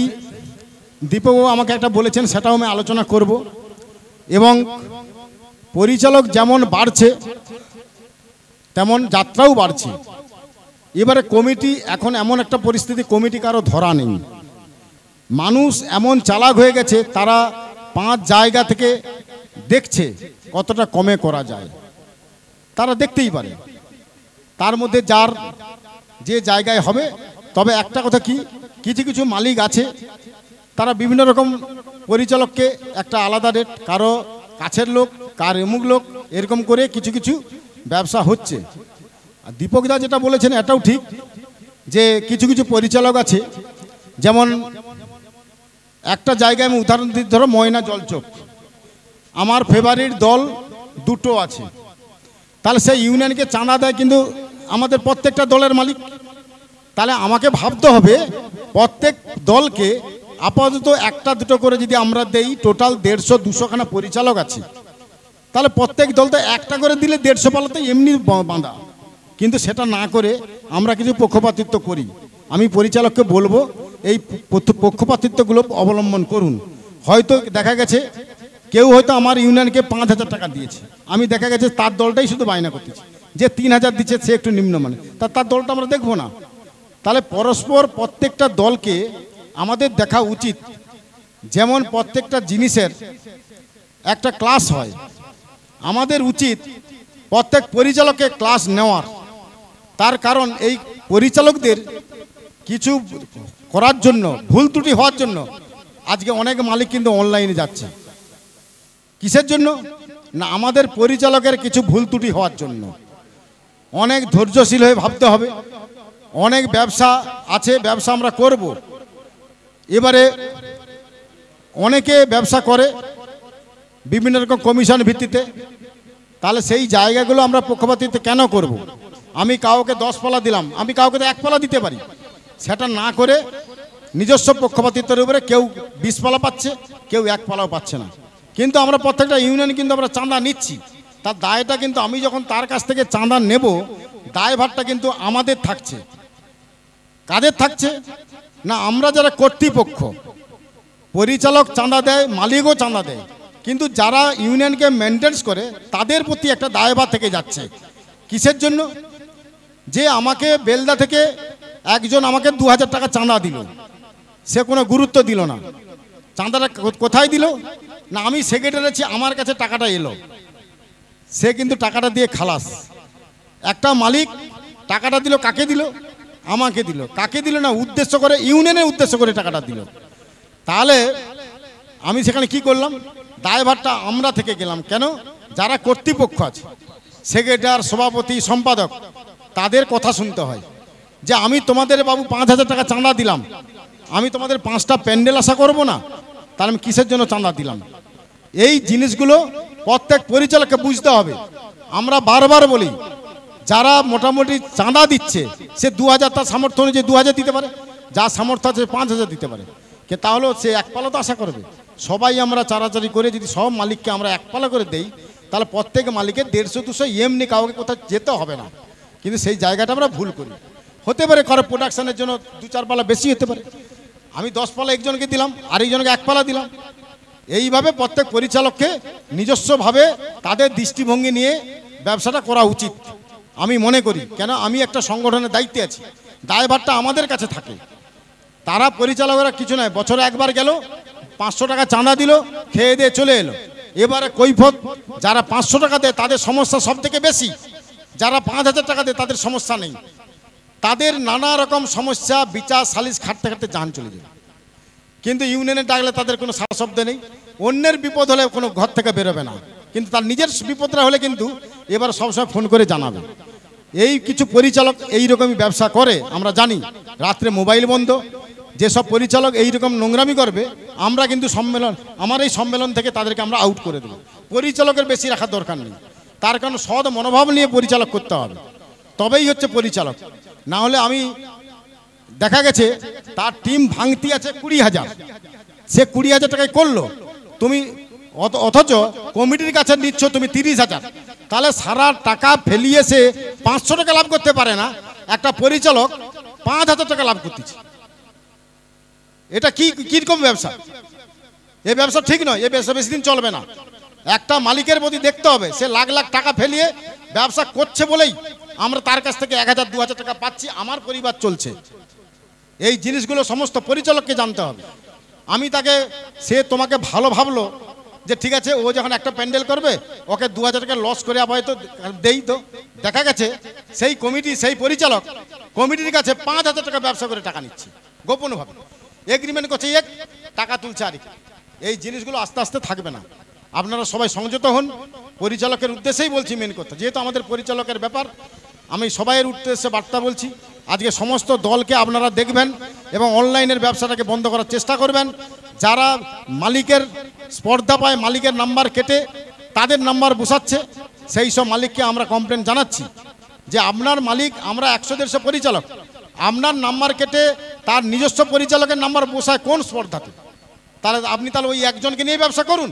দীপকও আমাকে একটা বলেছেন, সেটাও আমি আলোচনা করব। এবং পরিচালক যেমন বাড়ছে তেমন যাত্রাও বাড়ছে। এবারে কমিটি এখন এমন একটা পরিস্থিতি, কমিটি কারো ধরা নেই। মানুষ এমন চালাক হয়ে গেছে, তারা 5 জায়গা থেকে দেখছে কতটা কমে করা যায়। তারা দেখতেই পারে, তার মধ্যে যার যে জায়গায় হবে। তবে একটা কথা কি, কিছু কিছু মালিক আছে তারা বিভিন্ন রকম পরিচালককে একটা আলাদা রেট, কারো কাছের লোক, কার এমুক লোক, এরকম করে কিছু কিছু ব্যবসা হচ্ছে। আর দীপকদা যেটা বলেছেন এটাও ঠিক, যে কিছু কিছু পরিচালক আছে, যেমন একটা জায়গায় আমি উদাহরণ দিই, ধরো ময়না জলচক, আমার ফেভারিট দল 2টো আছে, তাহলে সেই ইউনিয়নকে চাঁদা দেয় কিন্তু আমাদের প্রত্যেকটা দলের মালিক। তাহলে আমাকে ভাবতে হবে প্রত্যেক দলকে আপাতত 1টা 2টো করে যদি আমরা দেই, টোটাল 150-200 খানা পরিচালক আছে, তাহলে প্রত্যেক দল তো 1টা করে দিলে 150 পালাতে এমনি বাঁধা। কিন্তু সেটা না করে আমরা কিছু পক্ষপাতিত্ব করি। আমি পরিচালককে বলবো এই পক্ষপাতিত্বগুলো অবলম্বন করুন। হয়তো দেখা গেছে কেউ হয়তো আমার ইউনিয়নকে 5000 টাকা দিয়েছে, আমি দেখা গেছে তার দলটাই শুধু বায়না করতেছি, যে 3000 দিচ্ছে সে একটু নিম্নমানে, তার দলটা আমরা দেখবো না। তাহলে পরস্পর প্রত্যেকটা দলকে আমাদের দেখা উচিত। যেমন প্রত্যেকটা জিনিসের একটা ক্লাস হয়, আমাদের উচিত প্রত্যেক পরিচালককে ক্লাস নেওয়ার। তার কারণ এই পরিচালকদের কিছু করার জন্য, ভুল ত্রুটি হওয়ার জন্য আজকে অনেক মালিক কিন্তু অনলাইনে যাচ্ছে। কিসের জন্য না, আমাদের পরিচালকের কিছু ভুল ত্রুটি হওয়ার জন্য। অনেক ধৈর্যশীল হয়ে ভাবতে হবে। অনেক ব্যবসা আছে, ব্যবসা আমরা করব। এবারে অনেকে ব্যবসা করে বিভিন্ন রকম কমিশন ভিত্তিতে, তাহলে সেই জায়গাগুলো আমরা পক্ষপাতিত্ব কেন করব? আমি কাউকে 10 পালা দিলাম, আমি কাউকে 1 পালা দিতে পারি। সেটা না করে নিজস্ব পক্ষপাতিত্বের উপরে কেউ 20 পালা পাচ্ছে, কেউ 1 পালাও পাচ্ছে না। কিন্তু আমরা প্রত্যেকটা ইউনিয়ন কিন্তু আমরা চাঁদা নিচ্ছি, তার দায়টা কিন্তু আমি যখন তার কাছ থেকে চাঁদা নেব, দায়ভারটা কিন্তু আমাদের থাকছে। কাদের থাকছে না, আমরা যারা কর্তৃপক্ষ, পরিচালক চাঁদা দেয়, মালিকও চাঁদা দেয়, কিন্তু যারা ইউনিয়নকে মেনটেন্স করে তাদের প্রতি একটা দায়ভার থেকে যাচ্ছে। কিসের জন্য? যে আমাকে বেলদা থেকে একজন আমাকে 2000 টাকা চাঁদা দিল, সে কোনো গুরুত্ব দিল না। চাঁদাটা কোথায় দিল না, আমি সেক্রেটারি আছি, আমার কাছে টাকাটা এলো, সে কিন্তু টাকাটা দিয়ে খালাস। একটা মালিক টাকাটা দিল, কাকে দিল? আমাকে দিল। কাকে দিল না, উদ্দেশ্য করে, ইউনিয়নের উদ্দেশ্য করে টাকাটা দিল। তাহলে আমি সেখানে কি করলাম? দায়ভারটা আমরা থেকে গেলাম। কেন? যারা কর্তৃপক্ষ আছে, সেক্রেটারি, সভাপতি, সম্পাদক, তাদের কথা শুনতে হয়। যে আমি তোমাদের বাবু 5000 টাকা চাঁদা দিলাম, আমি তোমাদের 5টা প্যান্ডেল আশা করব না, তাহলে আমি কিসের জন্য চাঁদা দিলাম? এই জিনিসগুলো প্রত্যেক পরিচালককে বুঝতে হবে। আমরা বারবার বলি, যারা মোটামুটি চাঁদা দিচ্ছে সে 2000, তার সামর্থ্য অনুযায়ী 2000 দিতে পারে, যার সামর্থ্য আছে 5000 দিতে পারে। কে তাহলেও সে 1 পালা তো আশা করবে। সবাই আমরা চারাচারি করে যদি সব মালিককে আমরা 1 পালা করে দেই, তাহলে প্রত্যেক মালিকের 150-200 এমনি কাউকে কোথাও যেতে হবে না। কিন্তু সেই জায়গাটা আমরা ভুল করি। হতে পারে কারো প্রোডাকশনের জন্য 2-4 পালা বেশি হতে পারে, আমি 10 পালা একজনকে দিলাম, আরেকজনকে 1 পালা দিলাম। এইভাবে প্রত্যেক পরিচালককে নিজস্বভাবে তাদের দৃষ্টিভঙ্গি নিয়ে ব্যবসাটা করা উচিত। আমি মনে করি, কেন আমি একটা সংগঠনের দায়িত্বে আছি, দায়ভারটা আমাদের কাছে থাকে। তারা পরিচালকরা কিছু নয়, বছরে একবার গেল, 500 টাকা চাঁদা দিল, খেয়ে দিয়ে চলে এলো। এবারে কৈফত যারা 500 টাকা দেয় তাদের সমস্যা সব থেকে বেশি, যারা 5000 টাকা দেয় তাদের সমস্যা নেই। তাদের নানা রকম সমস্যা বিচার সালিশ খাটতে খাটতে জান চলে যায়। কিন্তু ইউনিয়নে ডাকলে তাদের কোনো সারা শব্দ নেই। অন্যের বিপদ হলে কোনো ঘর থেকে বেরোবে না, কিন্তু তার নিজের বিপদটা হলে কিন্তু এবার সবসময় ফোন করে জানাবে। এই কিছু পরিচালক এই রকমই ব্যবসা করে, আমরা জানি। রাত্রে মোবাইল বন্ধ, যেসব পরিচালক এই রকম নোংরামি করবে, আমরা কিন্তু আমার এই সম্মেলন থেকে তাদেরকে আমরা আউট করে দেবো। পরিচালকের বেশি রাখার দরকার নেই, তার কারণ সৎ মনোভাব নিয়ে পরিচালক করতে হবে, তবেই হচ্ছে পরিচালক। না হলে আমি দেখা গেছে তার টিম ভাঙতি আছে 20,000, সে 20,000 টাকায় করলো, তুমি অথচ কমিটির কাছে নিচ্ছ তুমি 30,000, তাহলে সারা টাকা ফেলিয়ে সে 500 টাকা লাভ করতে পারে না, একটা পরিচালক 5,000 টাকা লাভ করতেছে। এটা কি কিরকম ব্যবসা? এই ব্যবসা ঠিক নয়, এই ব্যবসা বেশি দিন চলবে না। একটা মালিকের প্রতি দেখতে হবে, সে লাখ লাখ টাকা ফেলিয়ে ব্যবসা করছে বলেই আমরা তার কাছ থেকে 1,000-2,000 টাকা পাচ্ছি, আমার পরিবার চলছে। এই জিনিসগুলো সমস্ত পরিচালককে জানতে হবে। আমি তাকে, সে তোমাকে ভালো ভাবলো যে ঠিক আছে ও যখন একটা প্যান্ডেল করবে ওকে 2,000 টাকা লস করে হয়তো দেই, তো দেখা গেছে সেই কমিটি, সেই পরিচালক কমিটির কাছে 5,000 টাকা ব্যবসা করে টাকা নিচ্ছে গোপনভাবে, এগ্রিমেন্ট করছে, এক টাকা তুলছে আর। এই জিনিসগুলো আস্তে আস্তে থাকবে না। আপনারা সবাই সংযত হন, পরিচালকের উদ্দেশ্যেই বলছি মেন কথা, যেহেতু আমাদের পরিচালকের ব্যাপার। আমি সবাইয়ের উদ্দেশ্যে বার্তা বলছি, আজকে সমস্ত দলকে আপনারা দেখবেন এবং অনলাইনের ব্যবসাটাকে বন্ধ করার চেষ্টা করবেন। যারা মালিকের স্পর্ধা পায়, মালিকের নাম্বার কেটে তাদের নাম্বার বসাচ্ছে, সেই সব মালিককে আমরা কমপ্লেন জানাচ্ছি যে আপনার মালিক, আমরা 100-150 পরিচালক, আপনার নাম্বার কেটে তার নিজস্ব পরিচালকের নাম্বার বসায় কোন স্পর্ধাতে? তাহলে আপনি তাহলে ওই একজনকে নিয়ে ব্যবসা করুন,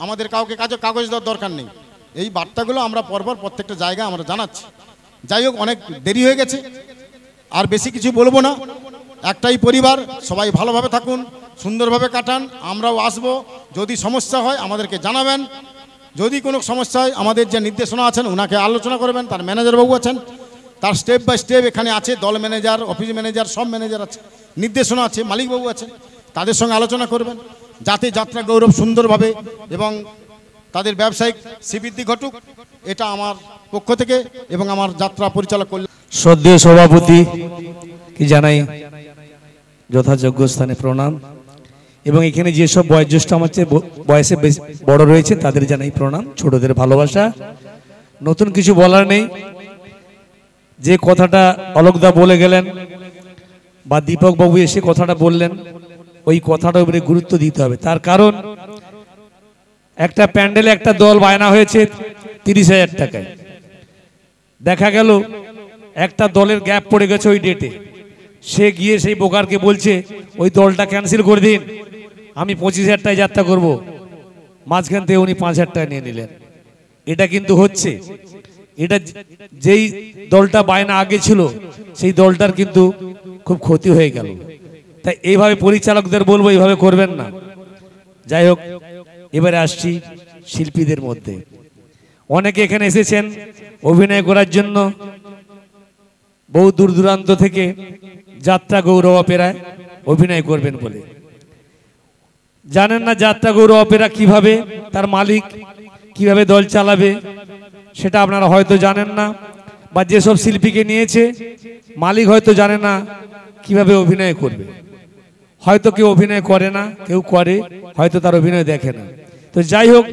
আমাদের কাউকে কাগজ দেওয়ার দরকার নেই। এই বার্তাগুলো আমরা পরপর প্রত্যেকটা জায়গায় আমরা জানাচ্ছি। যাই হোক, অনেক দেরি হয়ে গেছে, আর বেশি কিছু বলবো না। একটাই পরিবার, সবাই ভালোভাবে থাকুন, সুন্দরভাবে কাটান। আমরাও আসবো, যদি সমস্যা হয় আমাদেরকে জানাবেন। যদি কোনো সমস্যা হয় আমাদের যে নির্দেশনা আছেন ওনাকে আলোচনা করবেন, তার ম্যানেজার বাবু আছেন, তার স্টেপ বাই স্টেপ এখানে আছে, দল ম্যানেজার, অফিস ম্যানেজার, সব ম্যানেজার আছে, নির্দেশনা আছে, মালিকবাবু আছে, তাদের সঙ্গে আলোচনা করবেন যাতে যাত্রা গৌরব সুন্দরভাবে এবং তাদের ব্যবসায়িক শ্রীবৃদ্ধি ঘটুক। এটা আমার পক্ষ থেকে এবং আমার যাত্রা পরিচালক কল্যাণ শ্রদ্ধেয় সভাপতি কি জানাই যথাযোগ্য স্থানে প্রণাম, এবং এখানে যেসব বয়োজ্যেষ্ঠ আমার চেয়ে বয়সে বড় রয়েছে তাদের জানাই প্রণাম, ছোটদের ভালোবাসা। নতুন কিছু বলার নেই, যে কথাটা অলোকদা বলে গেলেন বা দীপক বাবু এসে কথাটা বললেন, ওই কথাটার উপরে গুরুত্ব দিতে হবে। তার কারণ একটা প্যান্ডেলে একটা দল বায়না হয়েছে 30,000 টাকায়, দেখা গেল একটা দলের গ্যাপ পড়ে গেছে ওই ডেটে, সে গিয়ে সেই বোকারকে বলছে ওই দলটা ক্যান্সেল করে দিন, আমি 25,000 টাকায় যাত্রা করব, মাঝখান থেকে উনি 5,000 টাকা নিয়ে নিলেন। এটা কিন্তু হচ্ছে, এটা যেই দলটা বায়না আগে ছিল সেই দলটার কিন্তু খুব ক্ষতি হয়ে গেল। তাই এইভাবে পরিচালকদের বলবো এইভাবে করবেন না। যাই হোক, এবারে আসছি শিল্পীদের মধ্যে। অনেকে এখানে এসেছেন অভিনয় করার জন্য, বহু দূর দূরান্ত থেকে যাত্রা গৌরব অপেরায় অভিনয় করবেন বলে। জানেন না যাত্রা গৌরব অপেরা কিভাবে, তার মালিক কিভাবে দল চালাবে সেটা আপনারা হয়তো জানেন না, বা যেসব শিল্পীকে নিয়েছে মালিক হয়তো জানে না কিভাবে অভিনয় করবে। হয়তো কেউ অভিনয় করে না, কেউ করে, হয়তো তার অভিনয় দেখে না। তো যাই হোক,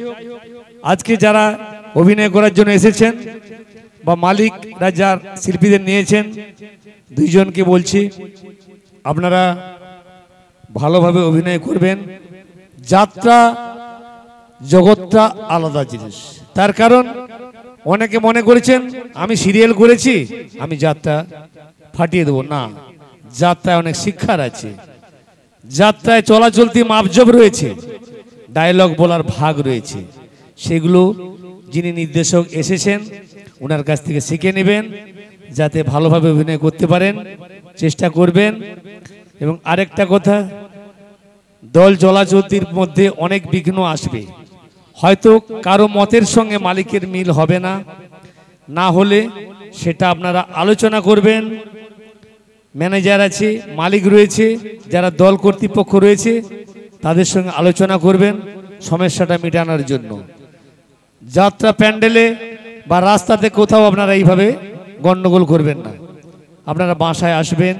আজকে যারা অভিনয় করার জন্য এসেছেন বা মালিকরা যার শিল্পীদের নিয়েছেন, দুইজনকে বলছি আপনারা ভালোভাবে অভিনয় করবেন। যাত্রা জগৎটা আলাদা জিনিস, তার কারণ অনেকে মনে করেছেন আমি সিরিয়াল করেছি আমি যাত্রা ফাটিয়ে দেবো, না, যাত্রায় অনেক শিক্ষার আছে, যাত্রায় চলাচলতি মাপজব রয়েছে, ডায়লগ বলার ভাগ রয়েছে, সেগুলো যিনি নির্দেশক এসেছেন ওনার কাছ থেকে শিখে নেবেন, যাতে ভালোভাবে অভিনয় করতে পারেন, চেষ্টা করবেন। এবং আরেকটা কথা, দল চলাচলতির মধ্যে অনেক বিঘ্ন আসবে, হয়তো কারো মতের সঙ্গে মালিকের মিল হবে না, না হলে সেটা আপনারা আলোচনা করবেন। ম্যানেজার আছে, মালিক রয়েছে, যারা দল কর্তৃপক্ষ রয়েছে তাদের সঙ্গে আলোচনা করবেন সমস্যাটা মেটানোর জন্য। যাত্রা প্যান্ডেলে বা রাস্তাতে কোথাও আপনারা এইভাবে গণ্ডগোল করবেন না। আপনারা বাসায় আসবেন,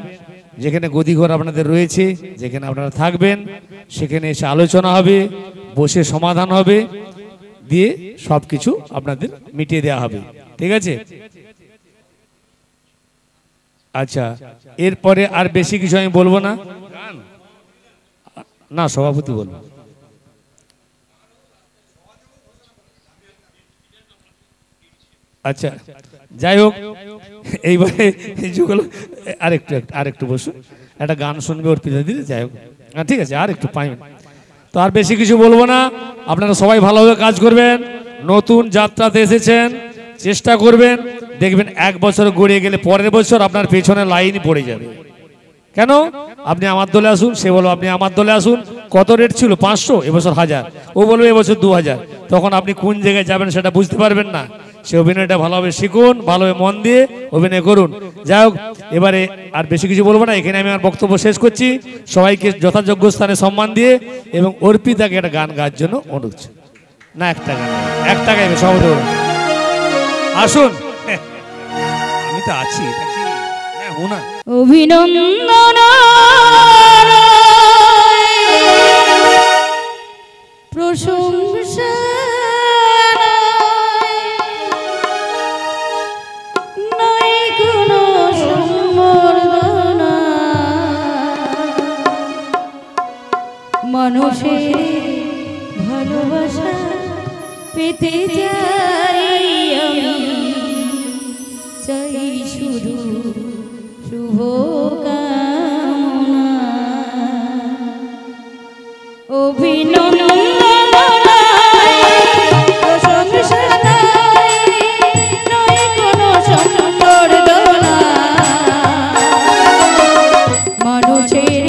যেখানে গদিঘর আপনাদের রয়েছে, যেখানে আপনারা থাকবেন, সেখানে এসে আলোচনা হবে, বসে সমাধান হবে, দিয়ে সব কিছু আপনাদের মিটিয়ে দেওয়া হবে। ঠিক আছে? আচ্ছা, এরপরে আর বেশি কিছু আমি বলবো না। না, সভাপতি বলবো। আচ্ছা, যাই হোক, এইবারে আরেকটু বসুন, একটা গান শুনবে অর্পিতা দিদি। যাই হোক, ঠিক আছে, আর একটু পাই। তো আর বেশি কিছু বলবো না। আপনারা সবাই ভালোভাবে কাজ করবেন। নতুন যাত্রাতে এসেছেন, চেষ্টা করবেন, দেখবেন 1 বছর গড়িয়ে গেলে পরের বছর আপনার পেছনে লাইন পড়ে যাবে। কেন? আপনি আমার দলে আসুন, সে বলবো আপনি আমার দলে আসুন। কত রেট ছিল? 500, এবছর 1000, ও বলবে এবছর 2000। তখন আপনি কোন জায়গায় যাবেন সেটা বুঝতে পারবেন না। সে অভিনয়টা ভালোভাবে শিখুন, ভালোভাবে মন দিয়ে অভিনয় করুন। যাই হোক, এবারে আর বেশি কিছু বলবো না, এখানে আমি আমার বক্তব্য শেষ করছি। সবাইকে যথাযোগ্য স্থানে সম্মান দিয়ে এবং অর্পিতাকে একটা গান গাওয়ার জন্য অনুরোধ। না, একটা গাইবে সভাপতি বলুন। আসুন, আমি তো আছি। অভিনন্দন প্রশংসা নাই কোনো সম্বর্ধনা, মানুষের ভালোবাসা পেতে চাই আমি, চাই শুধু শুভকামনা। অভিনন্দন প্রশংসা নয় কোনো সম্বর্ধনা, মানুষের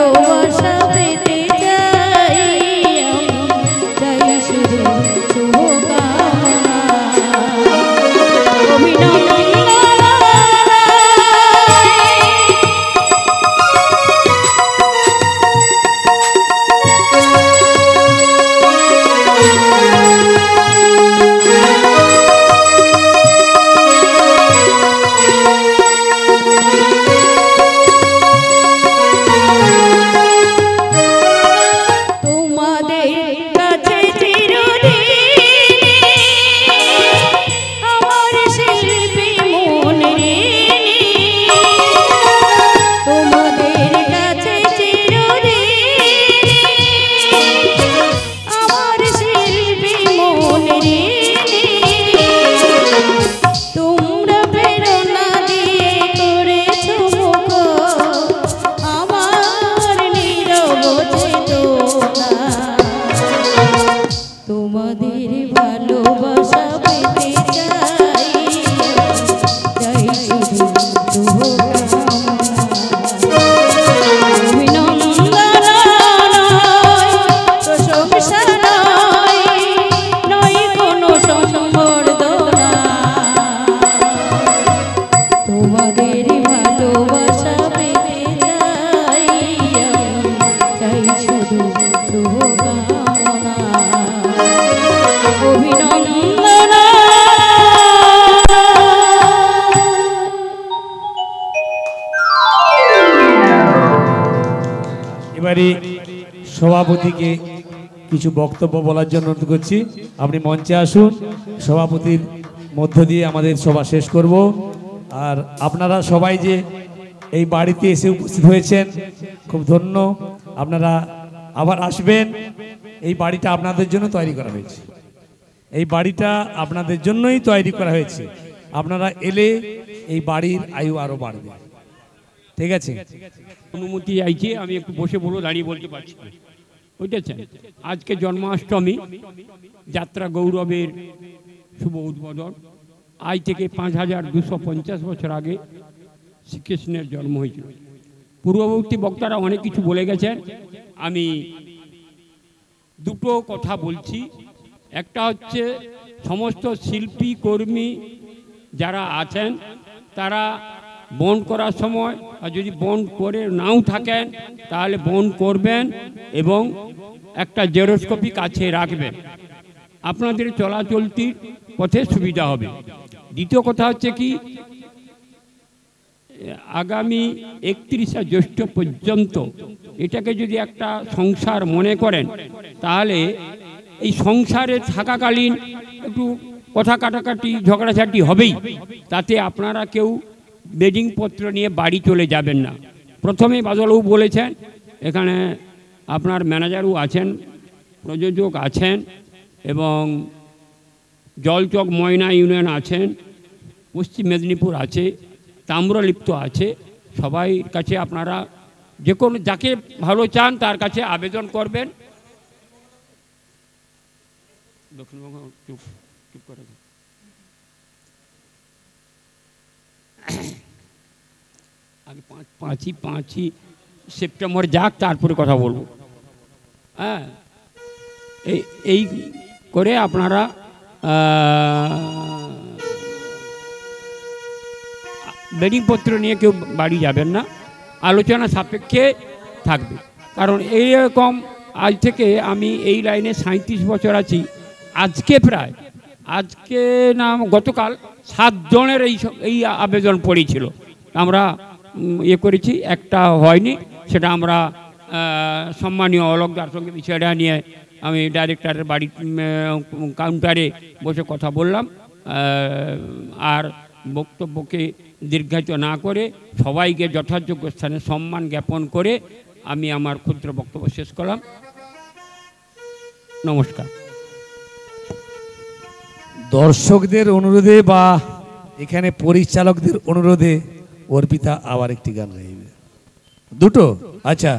ভালোবাসা পেতে চাই আমি, চাই শুধু শুভকামনা। অভিনন্দন সভাপতিকে কিছু বক্তব্য বলার জন্য অনুরোধ করছি। আপনি মঞ্চে আসুন, সভাপতির মধ্য দিয়ে আমাদের সভা শেষ করব। আর আপনারা সবাই যে এই বাড়িতে এসে উপস্থিত হয়েছেন, খুব ধন্য। আপনারা আবার আসবেন। এই বাড়িটা আপনাদের জন্য তৈরি করা হয়েছে, এই বাড়িটা আপনাদের জন্যই তৈরি করা হয়েছে। আপনারা এলে এই বাড়ির আয়ু আরো বাড়বে। ঠিক আছে? অনুমতি আইছে, আমি একটু বসে বলবো, দাঁড়িয়ে বলতে পারছি না, বুঝতেছেন? আজকে জন্মাষ্টমী, যাত্রা গৌরবের শুভ উদ্বোধন। আজ থেকে 5250 বছর আগে শ্রীকৃষ্ণের জন্ম হয়েছিল। পূর্ববর্তী বক্তারা অনেক কিছু বলে গেছেন, আমি দুটো কথা বলছি। একটা হচ্ছে সমস্ত শিল্পী কর্মী যারা আছেন তারা বন্ড করার সময়, আর যদি বন্ড করে নাও থাকেন তাহলে বন্ড করবেন এবং একটা জেরক্স কপি কাছে রাখবেন, আপনাদের চলাচলতির পথে সুবিধা হবে। দ্বিতীয় কথা হচ্ছে কি, আগামী 31শে জ্যৈষ্ঠ পর্যন্ত এটাকে যদি একটা সংসার মনে করেন তাহলে এই সংসারে থাকাকালীন একটু কথা কাটাকাটি ঝগড়াঝাটি হবেই, তাতে আপনারা কেউ বেডিং পত্র নিয়ে বাড়ি চলে যাবেন না। প্রথমেই বাদলবাবু বলেছেন, এখানে আপনার ম্যানেজারও আছেন, প্রযোজক আছেন এবং জলচক ময়না ইউনিয়ন আছেন, পশ্চিম মেদিনীপুর আছে, তাম্রলিপ্ত আছে। সবাই কাছে আপনারা যে কোনো যাকে ভালো চান তার কাছে আবেদন করবেন। দক্ষিণবঙ্গ চুপ চুপ করে আগে 5ই সেপ্টেম্বর যাক, তারপরে কথা বলবো। হ্যাঁ, এই করে আপনারা বেডিং পত্র নিয়ে কেউ বাড়ি যাবেন না, আলোচনা সাপেক্ষে থাকবে। কারণ এইরকম আজ থেকে আমি এই লাইনে 37 বছর আছি, আজকে না গতকাল 7 জনের এই আবেদন পড়েছিল, আমরা করেছি, একটা হয়নি। সেটা আমরা সম্মানীয় অলোকদার সঙ্গে বিষয়টা নিয়ে আমি ডাইরেক্টরের বাড়ি কাউন্টারে বসে কথা বললাম। আর বক্তব্যকে দীর্ঘায়িত না করে সবাইকে যথাযোগ্য স্থানে সম্মান জ্ঞাপন করে আমি আমার ক্ষুদ্র বক্তব্য শেষ করলাম। নমস্কার। দর্শকদের অনুরোধে বা এখানে পরিচালকদের অনুরোধে অর্পিতা আবার একটি গান গাইবে। দুটো? আচ্ছা,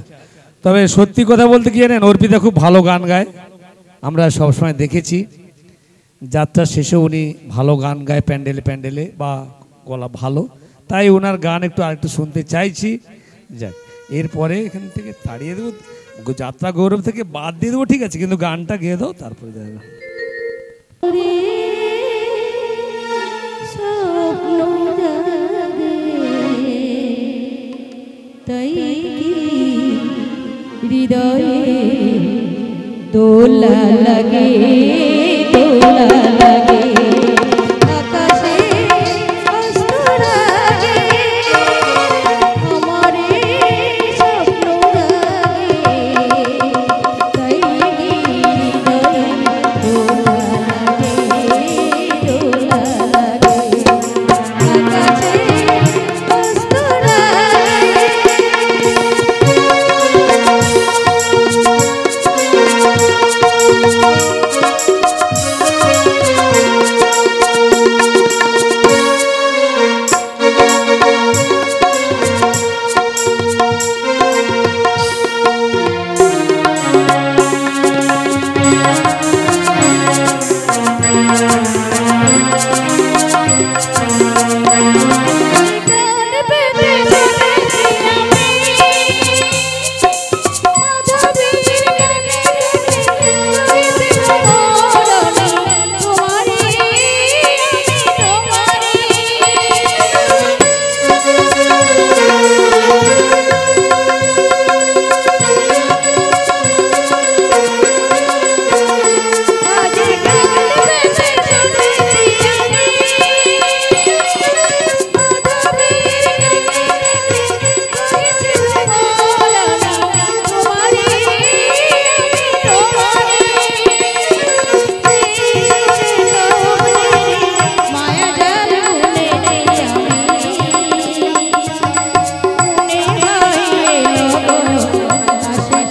তবে সত্যি কথা বলতে কি জানেন, অর্পিতা খুব ভালো গান গায়, আমরা সবসময় দেখেছি। যাত্রা শেষে উনি ভালো গান গায় প্যান্ডেলে বা গলা ভালো, তাই ওনার গান আরেকটু শুনতে চাইছি। যাক, এরপরে এখান থেকে তাড়িয়ে দেবো, যাত্রা গৌরব থেকে বাদ দিয়ে দেবো, ঠিক আছে, কিন্তু গানটা গেয়ে দাও, তারপরে যাবে। তাই হৃদয়ে দোলা লাগে, দোলা লাগে, আকাশে অস্ত লাগে, আমারে স্বপ্ন লাগে, তাই হৃদয়ে দোলা লাগে,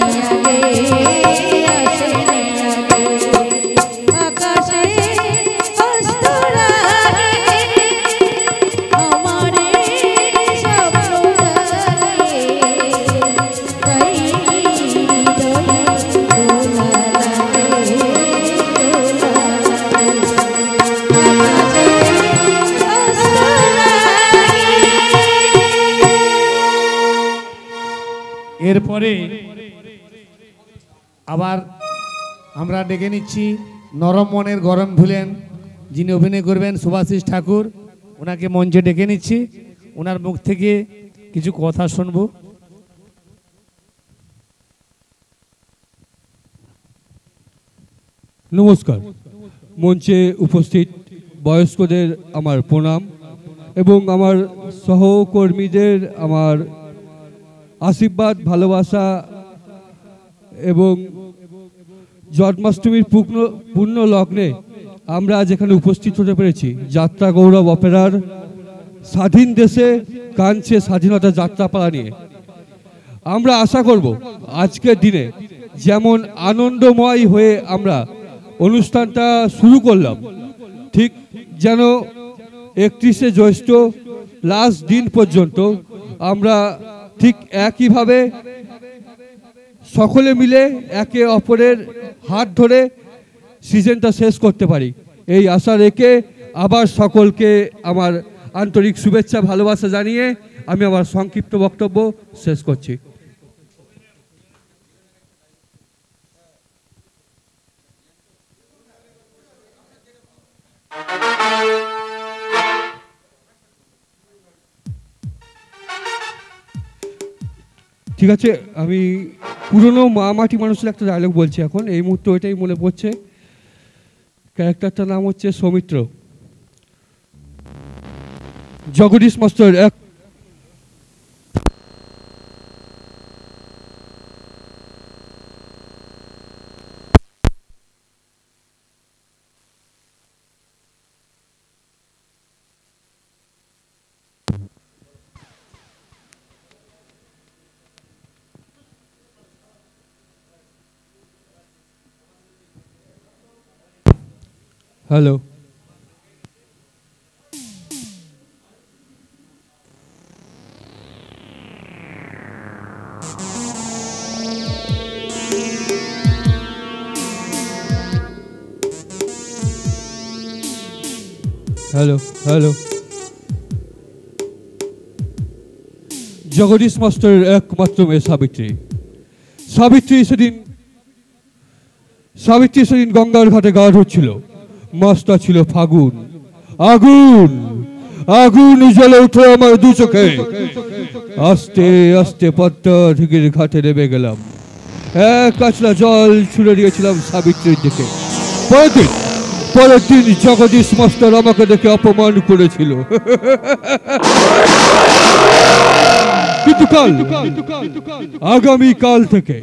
দোলা লাগে, আকাশে অস্ত লাগে। এরপরে আবার আমরা ডেকে নিচ্ছি নরম মনের গরম ভুলেন, যিনি অভিনয় করবেন সুভাষিস ঠাকুর ওনাকে মঞ্চে ডেকে নিচ্ছি, ওনার মুখ থেকে কিছু কথা শুনবো। নমস্কার। মঞ্চে উপস্থিত বয়স্কদের আমার প্রণাম এবং আমার সহকর্মীদের আমার আশীর্বাদ, ভালোবাসা এবং জন্মাষ্টমীর পূর্ণ লগ্নে আমরা আজ এখানে উপস্থিত হতে পেরেছি যাত্রা গৌরব অপেরার স্বাধীন দেশে কাঁদছে স্বাধীনতা যাত্রাপালা নিয়ে। আমরা আশা করব আজকের দিনে যেমন আনন্দময় হয়ে আমরা অনুষ্ঠানটা শুরু করলাম, ঠিক যেন 31শে জ্যৈষ্ঠ লাস্ট দিন পর্যন্ত আমরা ঠিক একইভাবে সকলে মিলে একে অপরের হাত ধরে সিজনটা শেষ করতে পারি, এই আশা রেখে আবার সকলকে আমার আন্তরিক শুভেচ্ছা ভালোবাসা জানিয়ে আমি আমার সংক্ষিপ্ত বক্তব্য শেষ করছি। ঠিক আছে, আমি পুরনো মা মাটি মানুষের একটা ডায়লগ বলছি এখন, এই মুহূর্তে ওইটাই মনে পড়ছে। ক্যারেক্টারটার নাম হচ্ছে সৌমিত্র। জগদীশ মাস্টার এক হ্যালো, হ্যালো হ্যালো। জগদীশ মাস্টারের একমাত্র মেয়ে সাবিত্রী। সাবিত্রী সেদিন গঙ্গার ঘাটে গা ধুচ্ছিল। মাছটা ছিল ফাগুন। আগুন আগুন জ্বলে উঠে আমার দু চোখে। আস্তে আস্তে পদ্মা দিঘির ঘাটে নেমে গেলাম। এক কাঁচরা জল ছুড়ে দিয়েছিলাম সাবিত্রীর দিকে। পরের দিন জগদীশ মাস্টার আমাকে দেখে অপমান করেছিল। কিন্তু আগামীকাল থেকে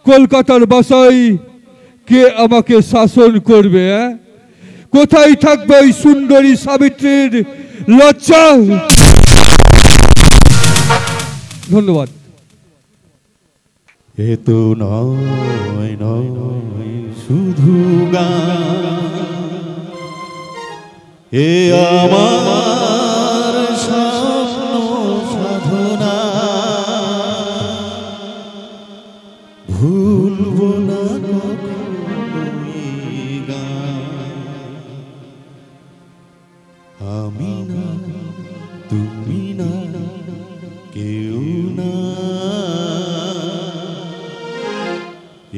কলকাতার বাসায় কে আমাকে শাসন করবে? কোথায় থাকবে ওই সুন্দরী সাবিত্রীর লজ্জা? ধন্যবাদ। এ তো নয় নয় শুধু গান, এ আমার স্বপ্ন সাধনা, ভুলব না আমি না, তুমি না, কেউ না।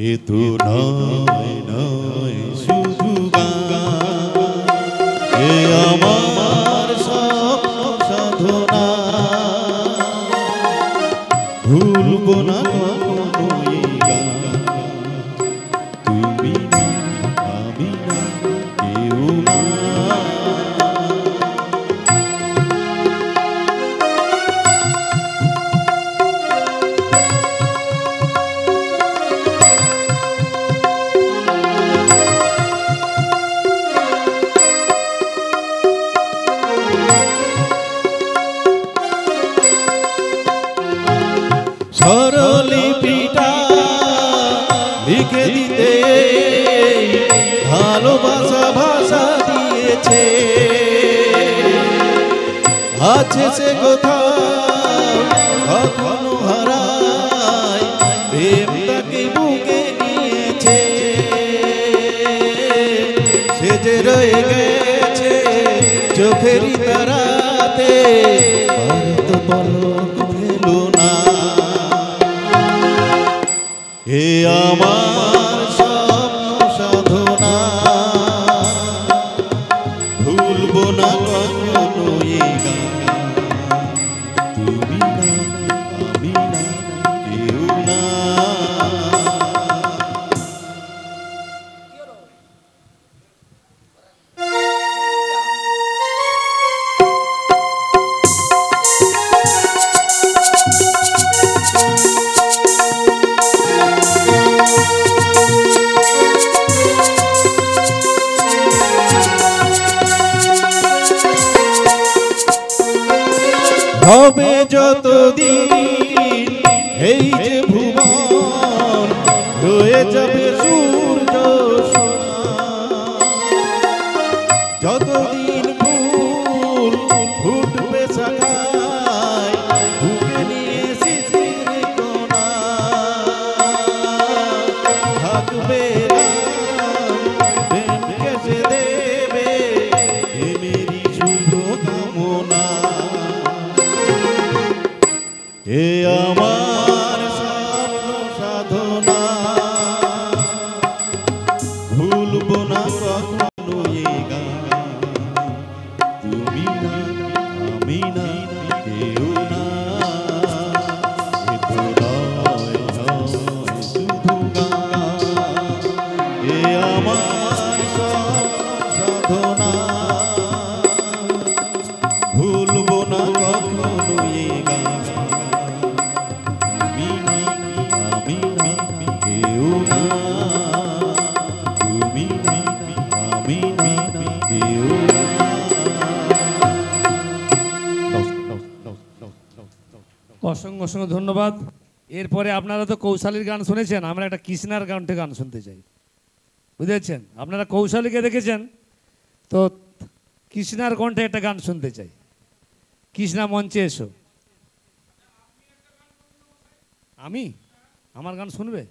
এ তো নয় নয় শুধু গান, এ আমার স্বপ্ন সাধনা, ভুলব না কখনো এই গান। তুমি না, আমি না, কেউ না। স্বরলিপিটা লিখে দিতে ভালোবাসা ভাষা দিয়েছে, আছে সে কোথাও কখনো হারায়, প্রেম তাকে বুকে নিয়েছে। সে যে রয়ে গেছে চোখেরই তারাতে, তো পলক ফেলো না। হে আমার স্বপ্ন সাধনা, ভুলব না কখনো আমি না কেউ না। হবে যতদিন এই যে ভুবন রয়ে যাবে সূর্য সোনা, যতদিন ফুল ফুটবে শাখায় বুকে নিয়ে শিশির কোনা, থাকবে প্রেম কেসে দেবে প্রেমেরই শুভ কামনা। এ আমার স্বপ্ন সাধনা, ভুলব না কখনো এ গান। তুমি না আমি না কেউ না, এ তো নয় নয় শুধু গান। এ আমার স্বপ্ন সাধনা, ভুলব না কখনো এ গান। অসংখ্য অসংখ্য ধন্যবাদ। এরপরে আপনারা তো কৌশালীর গান শুনেছেন, আমরা একটা কৃষ্ণার কণ্ঠে গান শুনতে চাই, বুঝেছেন? আপনারা কৌশালীকে দেখেছেন তো, কৃষ্ণার কণ্ঠে একটা গান শুনতে চাই। কৃষ্ণা মঞ্চে এসো। আমি আমার গান শুনবে?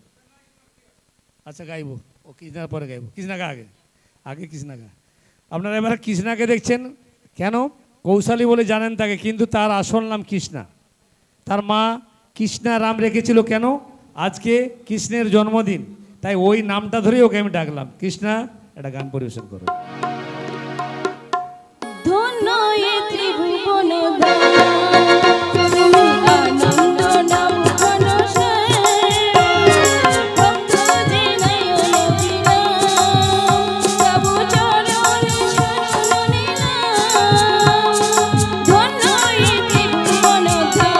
আচ্ছা গাইবো, ও কৃষ্ণার পরে গাইবো। কৃষ্ণা গা আগে, আগে কৃষ্ণা গা। আপনারা এবার কৃষ্ণাকে দেখছেন কেন? কৌশালী বলে জানেন তাকে, কিন্তু তার আসল নাম কৃষ্ণা। তার মা কৃষ্ণা রাম রেখেছিল কেন? আজকে কৃষ্ণের জন্মদিন, তাই ওই নামটা ধরেই ওকে আমি ডাকলাম। কৃষ্ণা একটা গান পরিবেশন করো। ধন্য এ ত্রিভুবন দাতা, তুমি আনন্দ নাম ঘনশ্যাম, ভক্ত যে নয়ন বিরাম, প্রভু চরণ শরণ নিলাম। ধন্য এ ত্রিভুবন দাতা।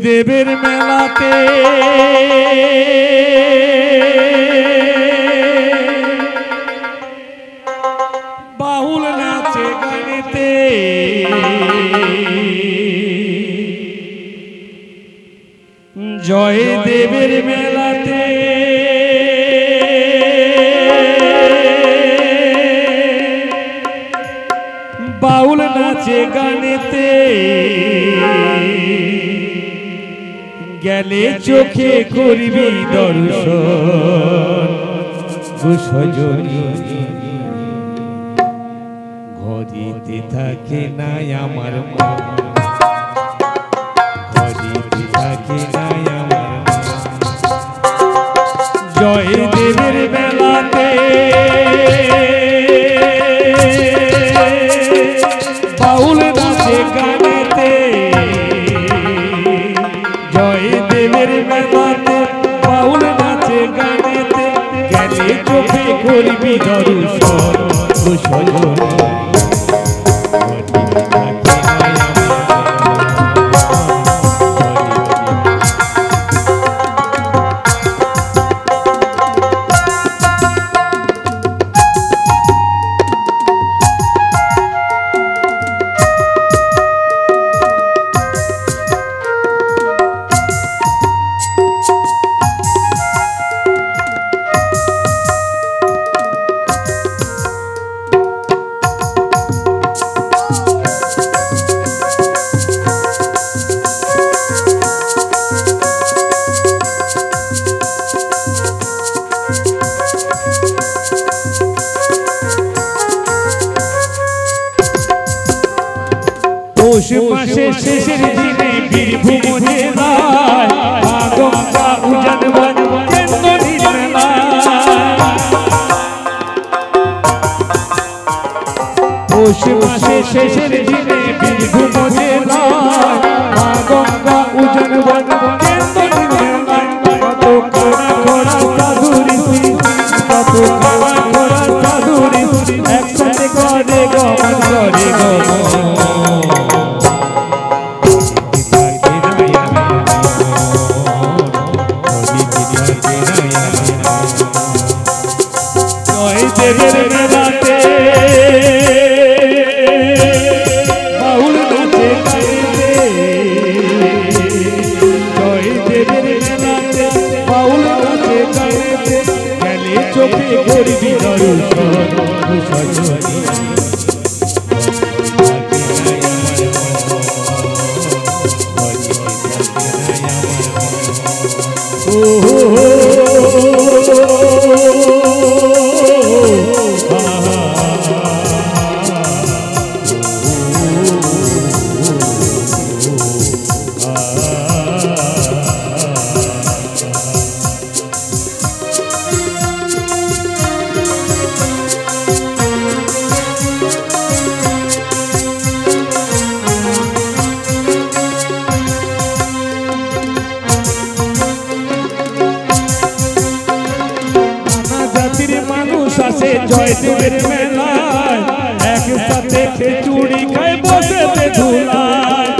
দেবের মেলাতে বাউল নাচে গানেতে জয় দেবের মেলাতে বাউল নাচে গানেতে গেলে চোখে করবি দর্শন সজনী ঘরিতে থাকে নাই আমার মন ঘরিতে থাকে নাই আমার জয় দেবের মেলাতে বাউল নাচে গানেতে জয় দেবের মেলাতে বাউল নাচে গানেতে গেলে চোখে করবি দর্শন সজনী পৌষ মাসে শেষের দিনে বীরভূম জেলায় গঙ্গা উজান কেন্দ্রীর মেলায় পৌষ মাসে শেষের দিনে বীরভূম জেলায় গঙ্গা উজান কেন্দ্রীর মেলায় কত কানা খোড়া সাধুরি কত কানা খোড়া সাধুরি একসাথে করে গমন করে গমন দেবের মেলাতে বাউল নাচে গানেতে জয় দেবের মেলাতে বাউল নাচে গানেতে গেলে চোখে করবি দর্শন সজনী জয় দেবের মেলায় একসাথে খিচুড়ি খাই বসেতে ধুলায়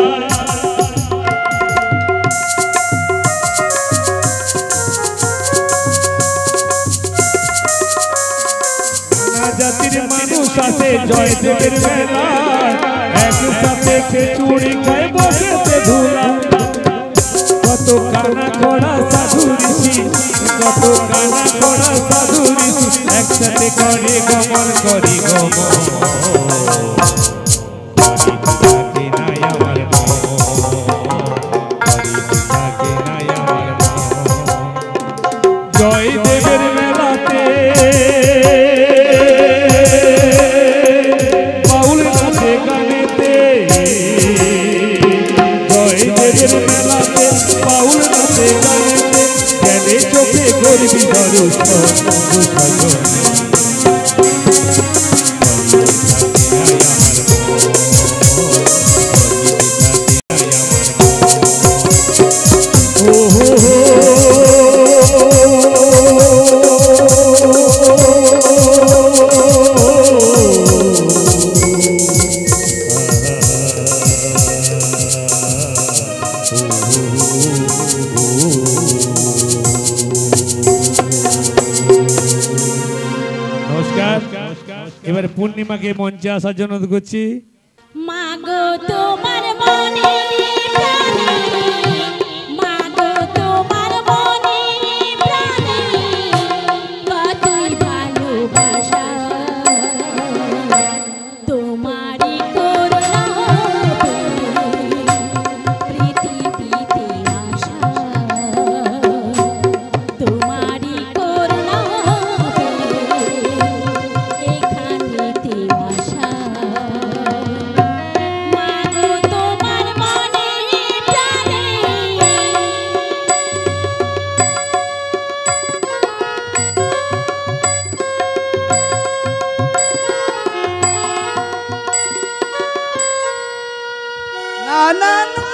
নানা জাতির মানুষ আসে জয় দেবের মেলায় একসাথে খিচুড়ি খাই বসেতে ধুলায় কত কানা খোড়া সাধু ঋষি কত কানা খোড়া সাধু ঋষি একসাথে করে গমন করি গমন থাকে নাই আমার থাকে নাই আমার জয় দেবের মেলাতে বাউল নাচে গানেতে জয় দেবের মেলাতে বাউল নাচে গানেতে গেলে চোখে করবি দর্শন সজনী নমস্কার। এবারে পূর্ণিমাকে মঞ্চে আসার জন্য অনুরোধ করছি। মাগো তোমার মনে প্রাণে, মাগো তোমার মনে প্রাণে, কতই ভালোবাসা, তোমারই করুণা পৃথিবীতে আশা, তোমারই করুণা এখানেতে আশা। মাগো তোমার মনে প্রাণে, না না না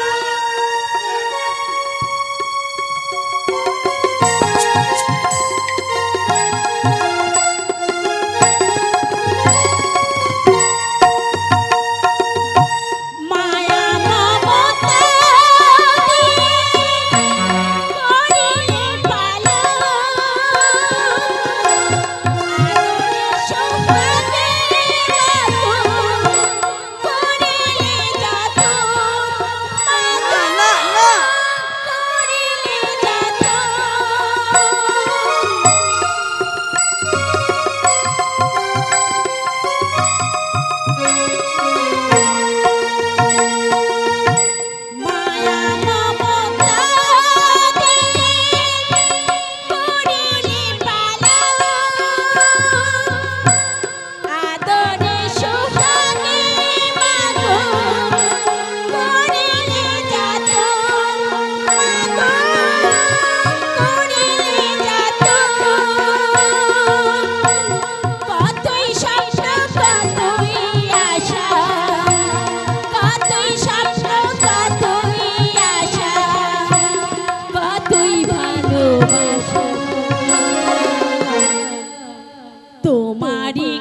মায়া মমতা করিলে পালা, আদরে সোহাগে করিলে যত, মাগো করিলে যত। মায়া মমতা করিলে পালা, আদরে সোহাগে মাগো করিলে যত, মাগো করিলে যত। কতই স্বপ্ন কতই আশা, কতই স্বপ্ন কতই আশা, কতই ভালোবাসা, তোমারই